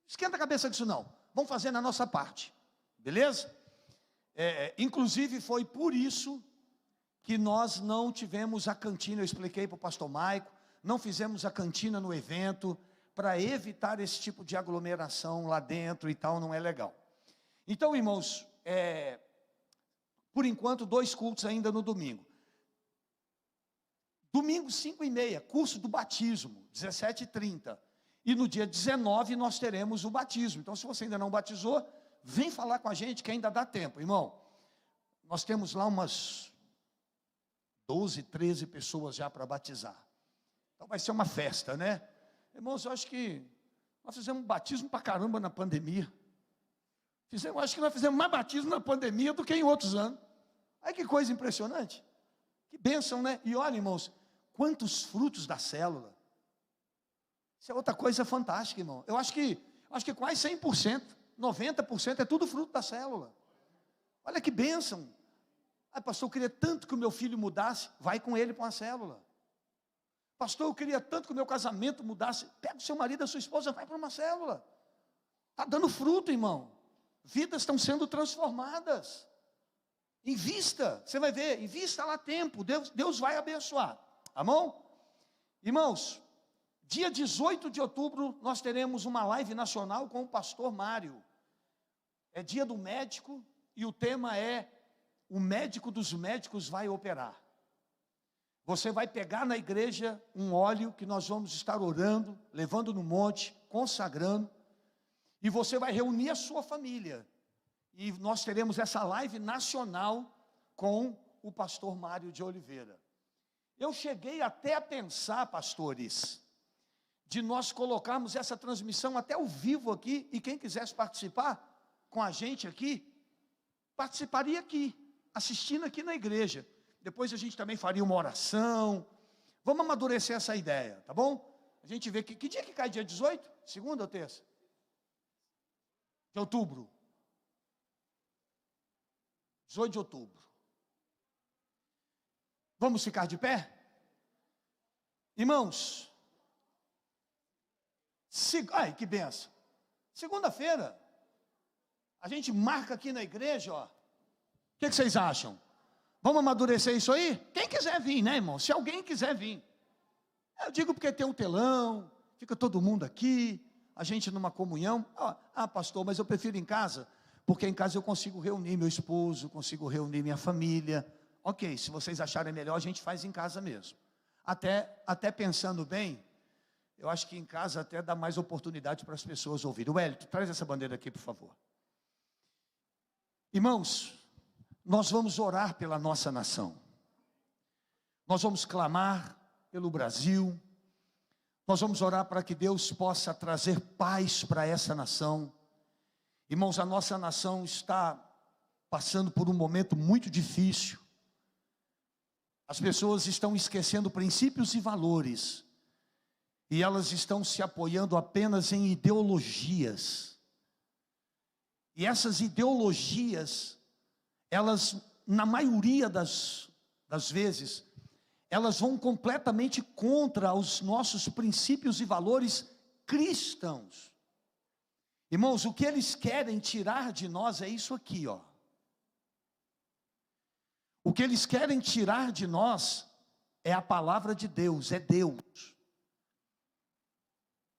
esquenta a cabeça disso não. Vamos fazer na nossa parte. Beleza? Inclusive foi por isso que nós não tivemos a cantina. Eu expliquei para o pastor Maico. Não fizemos a cantina no evento, para evitar esse tipo de aglomeração lá dentro e tal, não é legal. Então, irmãos, por enquanto, 2 cultos ainda no domingo. Domingo, 5h30, curso do batismo, 17h30. E no dia 19 nós teremos o batismo. Então, se você ainda não batizou, vem falar com a gente que ainda dá tempo, irmão. Nós temos lá umas 12, 13 pessoas já para batizar. Então vai ser uma festa, né? Irmãos, eu acho que nós fizemos batismo para caramba na pandemia. Acho que nós fizemos mais batismo na pandemia do que em outros anos. Olha que coisa impressionante. Que bênção, né? E olha, irmãos, quantos frutos da célula. Isso é outra coisa fantástica, irmão. Eu acho que quase 100%, 90% é tudo fruto da célula. Olha que bênção. Ah, pastor, eu queria tanto que o meu filho mudasse. Vai com ele para uma célula. Pastor, eu queria tanto que o meu casamento mudasse. Pega o seu marido, a sua esposa, vai para uma célula. Está dando fruto, irmão. Vidas estão sendo transformadas. Invista, você vai ver, invista lá tempo, Deus vai abençoar, amém? Irmãos, dia 18 de outubro, nós teremos uma live nacional com o pastor Mário, é dia do médico, e o tema é, o médico dos médicos vai operar. Você vai pegar na igreja um óleo, que nós vamos estar orando, levando no monte, consagrando, e você vai reunir a sua família, e nós teremos essa live nacional com o pastor Mário de Oliveira. Eu cheguei até a pensar, pastores, de nós colocarmos essa transmissão até ao vivo aqui, e quem quisesse participar com a gente aqui, participaria aqui, assistindo aqui na igreja. Depois a gente também faria uma oração. Vamos amadurecer essa ideia, tá bom? A gente vê que dia que cai dia 18? Segunda ou terça? De outubro. 18 de outubro. Vamos ficar de pé? Irmãos, ai, que benção. Segunda-feira, a gente marca aqui na igreja, ó. O que vocês acham? Vamos amadurecer isso aí? Quem quiser vir, né, irmão? Se alguém quiser vir. Eu digo porque tem um telão, fica todo mundo aqui, a gente numa comunhão. Ah, pastor, mas eu prefiro em casa, porque em casa eu consigo reunir meu esposo, consigo reunir minha família. Ok, se vocês acharem melhor, a gente faz em casa mesmo. Até pensando bem, eu acho que em casa até dá mais oportunidade para as pessoas ouvirem. Wellington, traz essa bandeira aqui, por favor. Irmãos, nós vamos orar pela nossa nação. Nós vamos clamar pelo Brasil. Nós vamos orar para que Deus possa trazer paz para essa nação. Irmãos, a nossa nação está passando por um momento muito difícil. As pessoas estão esquecendo princípios e valores. E elas estão se apoiando apenas em ideologias. E essas ideologias, elas, na maioria das vezes, elas vão completamente contra os nossos princípios e valores cristãos. Irmãos, o que eles querem tirar de nós é isso aqui, ó. O que eles querem tirar de nós é a palavra de Deus, é Deus.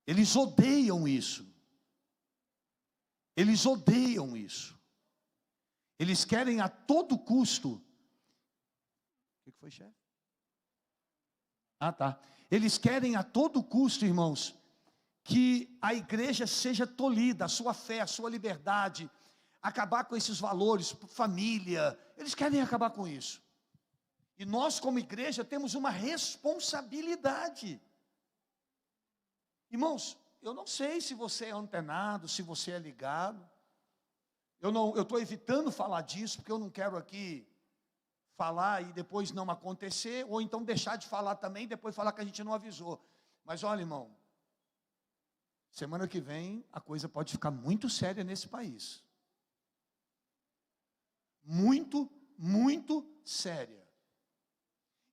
Eles odeiam isso. Eles odeiam isso. Eles querem a todo custo. O que foi, chefe? Ah, tá. Eles querem a todo custo, irmãos, que a igreja seja tolhida, a sua fé, a sua liberdade, acabar com esses valores, família. Eles querem acabar com isso. E nós, como igreja, temos uma responsabilidade. Irmãos, eu não sei se você é antenado, se você é ligado. Eu estou evitando falar disso, porque eu não quero aqui falar e depois não acontecer, ou então deixar de falar também e depois falar que a gente não avisou. Mas olha, irmão, semana que vem a coisa pode ficar muito séria nesse país. Muito, muito séria.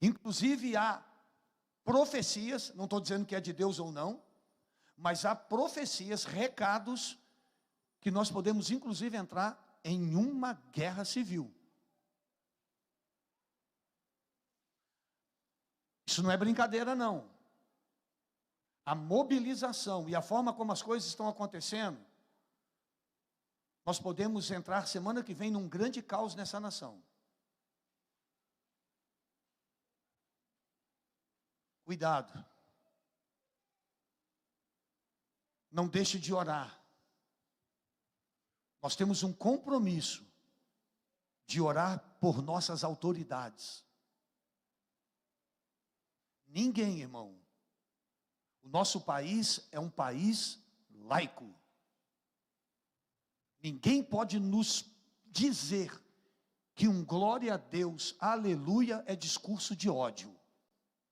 Inclusive há profecias, não estou dizendo que é de Deus ou não, mas há profecias, recados, que nós podemos inclusive entrar em uma guerra civil. Isso não é brincadeira não. A mobilização e a forma como as coisas estão acontecendo, nós podemos entrar semana que vem num grande caos nessa nação. Cuidado. Não deixe de orar. Nós temos um compromisso de orar por nossas autoridades. Ninguém, irmão. O nosso país é um país laico. Ninguém pode nos dizer que um glória a Deus, aleluia, é discurso de ódio.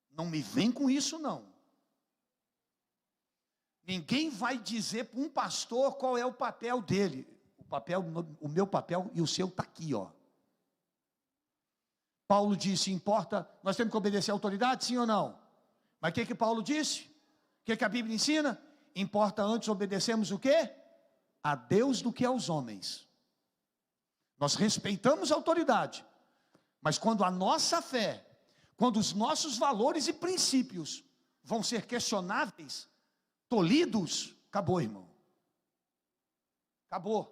Não me vem com isso não. Ninguém vai dizer para um pastor qual é o papel dele. O meu papel e o seu está aqui, ó. Paulo disse, importa, nós temos que obedecer à autoridade, sim ou não? Mas o que Paulo disse? O que a Bíblia ensina? Importa antes obedecermos o quê? A Deus do que aos homens. Nós respeitamos a autoridade, mas quando a nossa fé, quando os nossos valores e princípios vão ser questionáveis, tolhidos, acabou, irmão. Acabou.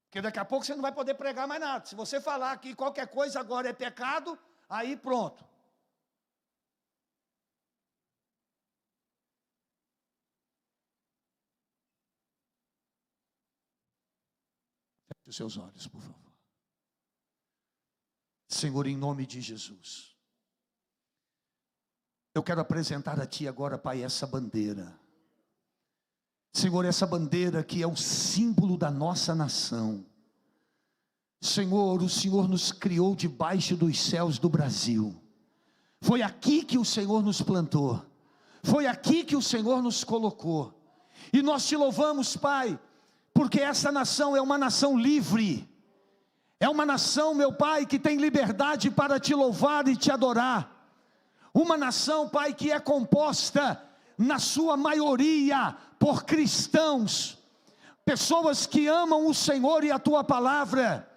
Porque daqui a pouco você não vai poder pregar mais nada. Se você falar que qualquer coisa agora é pecado, aí pronto. Feche os seus olhos, por favor. Senhor, em nome de Jesus, eu quero apresentar a Ti agora, Pai, essa bandeira. Senhor, essa bandeira que é o símbolo da nossa nação. Senhor, o Senhor nos criou debaixo dos céus do Brasil. Foi aqui que o Senhor nos plantou. Foi aqui que o Senhor nos colocou. E nós Te louvamos, Pai, porque essa nação é uma nação livre. É uma nação, meu Pai, que tem liberdade para Te louvar e Te adorar. Uma nação, Pai, que é composta, na sua maioria, por cristãos, pessoas que amam o Senhor e a tua palavra,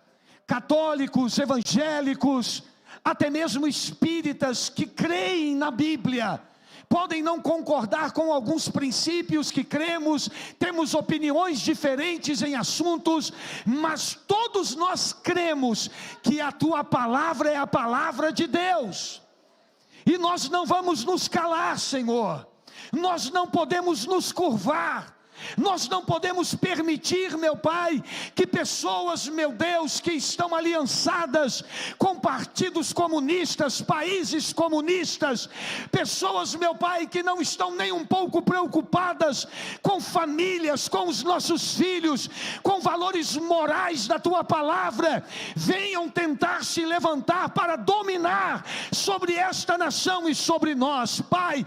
católicos, evangélicos, até mesmo espíritas que creem na Bíblia, podem não concordar com alguns princípios que cremos, temos opiniões diferentes em assuntos, mas todos nós cremos que a tua palavra é a palavra de Deus, e nós não vamos nos calar, Senhor, nós não podemos nos curvar, nós não podemos permitir, meu Pai, que pessoas, meu Deus, que estão aliançadas com partidos comunistas, países comunistas, pessoas, meu Pai, que não estão nem um pouco preocupadas com famílias, com os nossos filhos, com valores morais da tua palavra, venham tentar se levantar para dominar sobre esta nação e sobre nós. Pai,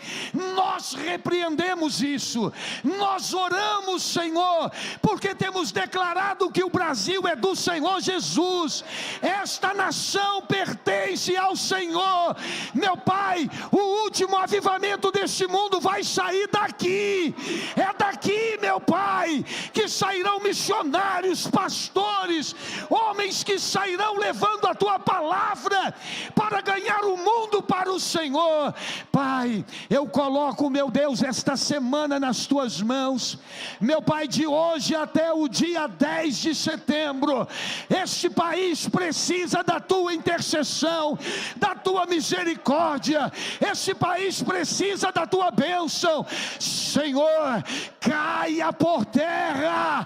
nós repreendemos isso, nós oramos, Senhor, porque temos declarado que o Brasil é do Senhor Jesus, esta nação pertence ao Senhor, meu Pai, o último avivamento deste mundo vai sair daqui, é daqui, meu Pai, que sairão missionários, pastores, homens que sairão levando a tua palavra, para ganhar o mundo para o Senhor. Pai, eu coloco, meu Deus, esta semana nas tuas mãos, meu Pai, de hoje até o dia 10 de setembro, este país precisa da tua intercessão, da tua misericórdia, este país precisa da tua bênção, Senhor, caia por terra,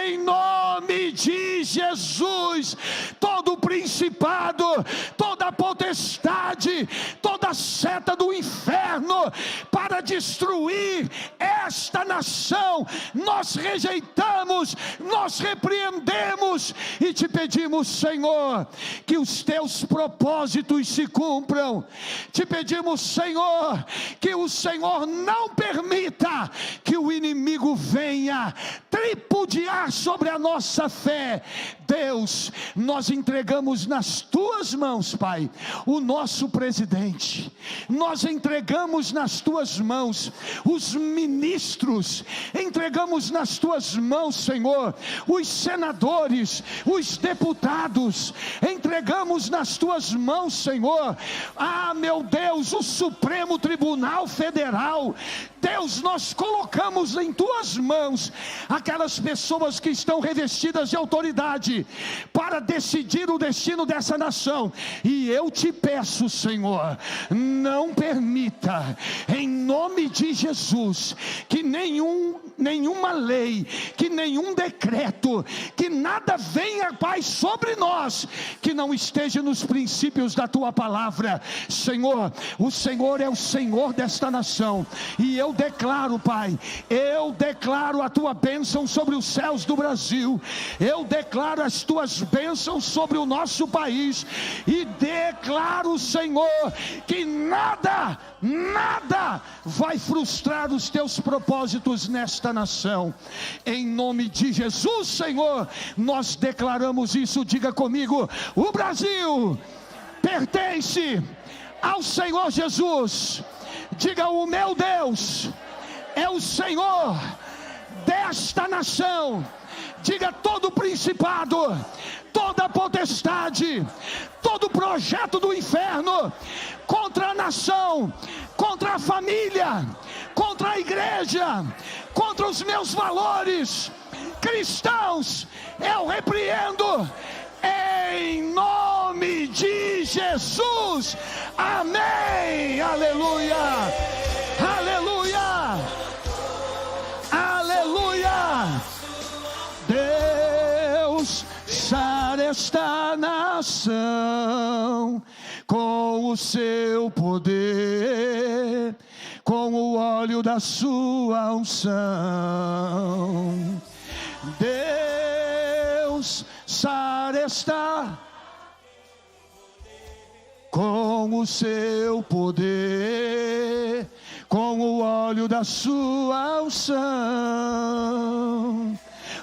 em nome de Jesus, todo principado, toda potestade, toda seta do inferno, para destruir esta nação, nós rejeitamos, nós repreendemos, e te pedimos, Senhor, que os teus propósitos se cumpram, te pedimos, Senhor, que o Senhor não permita que o inimigo venha tripudiar sobre a nossa fé. Deus, nós entregamos nas tuas mãos, Pai, o nosso presidente, nós entregamos nas tuas mãos os ministros, entregamos nas tuas mãos, Senhor, os senadores, os deputados, entregamos nas tuas mãos, Senhor, meu Deus, o Supremo Tribunal Federal. Deus, nós colocamos em tuas mãos aquelas pessoas que estão revestidas de autoridade para decidir o destino dessa nação, e eu te peço, Senhor, não permita, em nome de Jesus, que nenhuma lei, que nenhum decreto, que nada venha, Pai, sobre nós, que não esteja nos princípios da tua palavra. Senhor, o Senhor é o Senhor desta nação, e eu declaro, Pai, eu declaro a tua bênção sobre os céus do Brasil, eu declaro as tuas bênçãos sobre o nosso país, e declaro, Senhor, que nada vai frustrar os teus propósitos nesta nação, em nome de Jesus, Senhor, nós declaramos isso. Diga comigo: o Brasil pertence ao Senhor Jesus. Diga: o meu Deus é o Senhor desta nação. Diga: todo principado, toda potestade, todo projeto do inferno contra a nação, contra a família, contra a igreja, contra os meus valores cristãos, eu repreendo em nome de Jesus. Amém. Aleluia. Aleluia. Aleluia. Deus sara esta nação com o seu poder, com o óleo da sua unção. Deus sara esta com o seu poder, com o óleo da sua unção.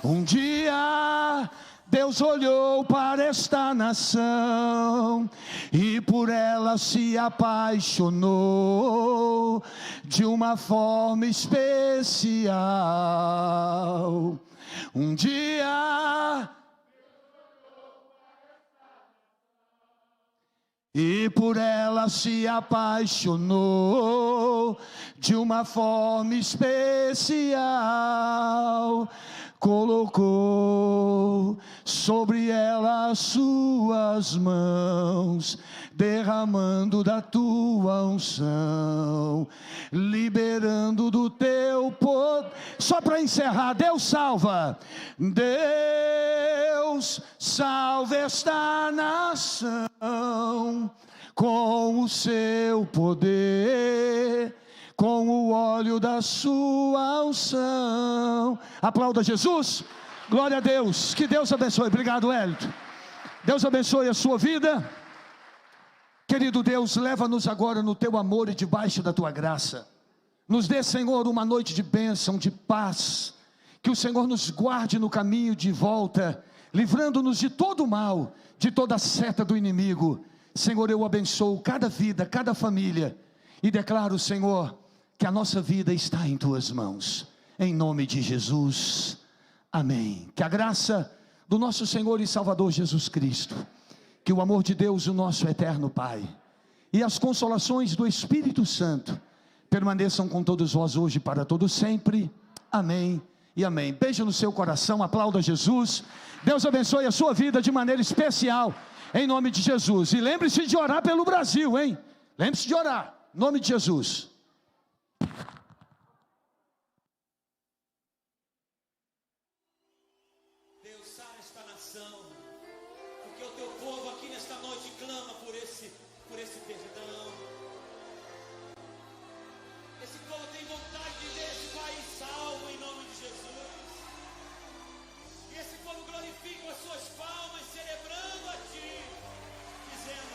Um dia Deus olhou para esta nação e por ela se apaixonou de uma forma especial. Um dia e por ela se apaixonou de uma forma especial. Colocou sobre ela as suas mãos, derramando da tua unção, liberando do teu poder. Só para encerrar, Deus salva. Deus salva esta nação com o seu poder, com o óleo da sua unção. Aplauda Jesus. Glória a Deus. Que Deus abençoe. Obrigado, Hélito. Deus abençoe a sua vida. Querido Deus, leva-nos agora no teu amor e debaixo da tua graça. Nos dê, Senhor, uma noite de bênção, de paz. Que o Senhor nos guarde no caminho de volta, livrando-nos de todo o mal, de toda a seta do inimigo. Senhor, eu abençoo cada vida, cada família, e declaro, Senhor, que a nossa vida está em tuas mãos, em nome de Jesus, amém. Que a graça do nosso Senhor e Salvador Jesus Cristo, que o amor de Deus, o nosso eterno Pai, e as consolações do Espírito Santo, permaneçam com todos vós hoje e para todo sempre, amém e amém. Beijo no seu coração, aplauda Jesus. Deus abençoe a sua vida de maneira especial, em nome de Jesus. E lembre-se de orar pelo Brasil, hein? Lembre-se de orar, em nome de Jesus. Deus, sara esta nação, porque o teu povo aqui nesta noite clama por esse perdão. Esse povo tem vontade de ver esse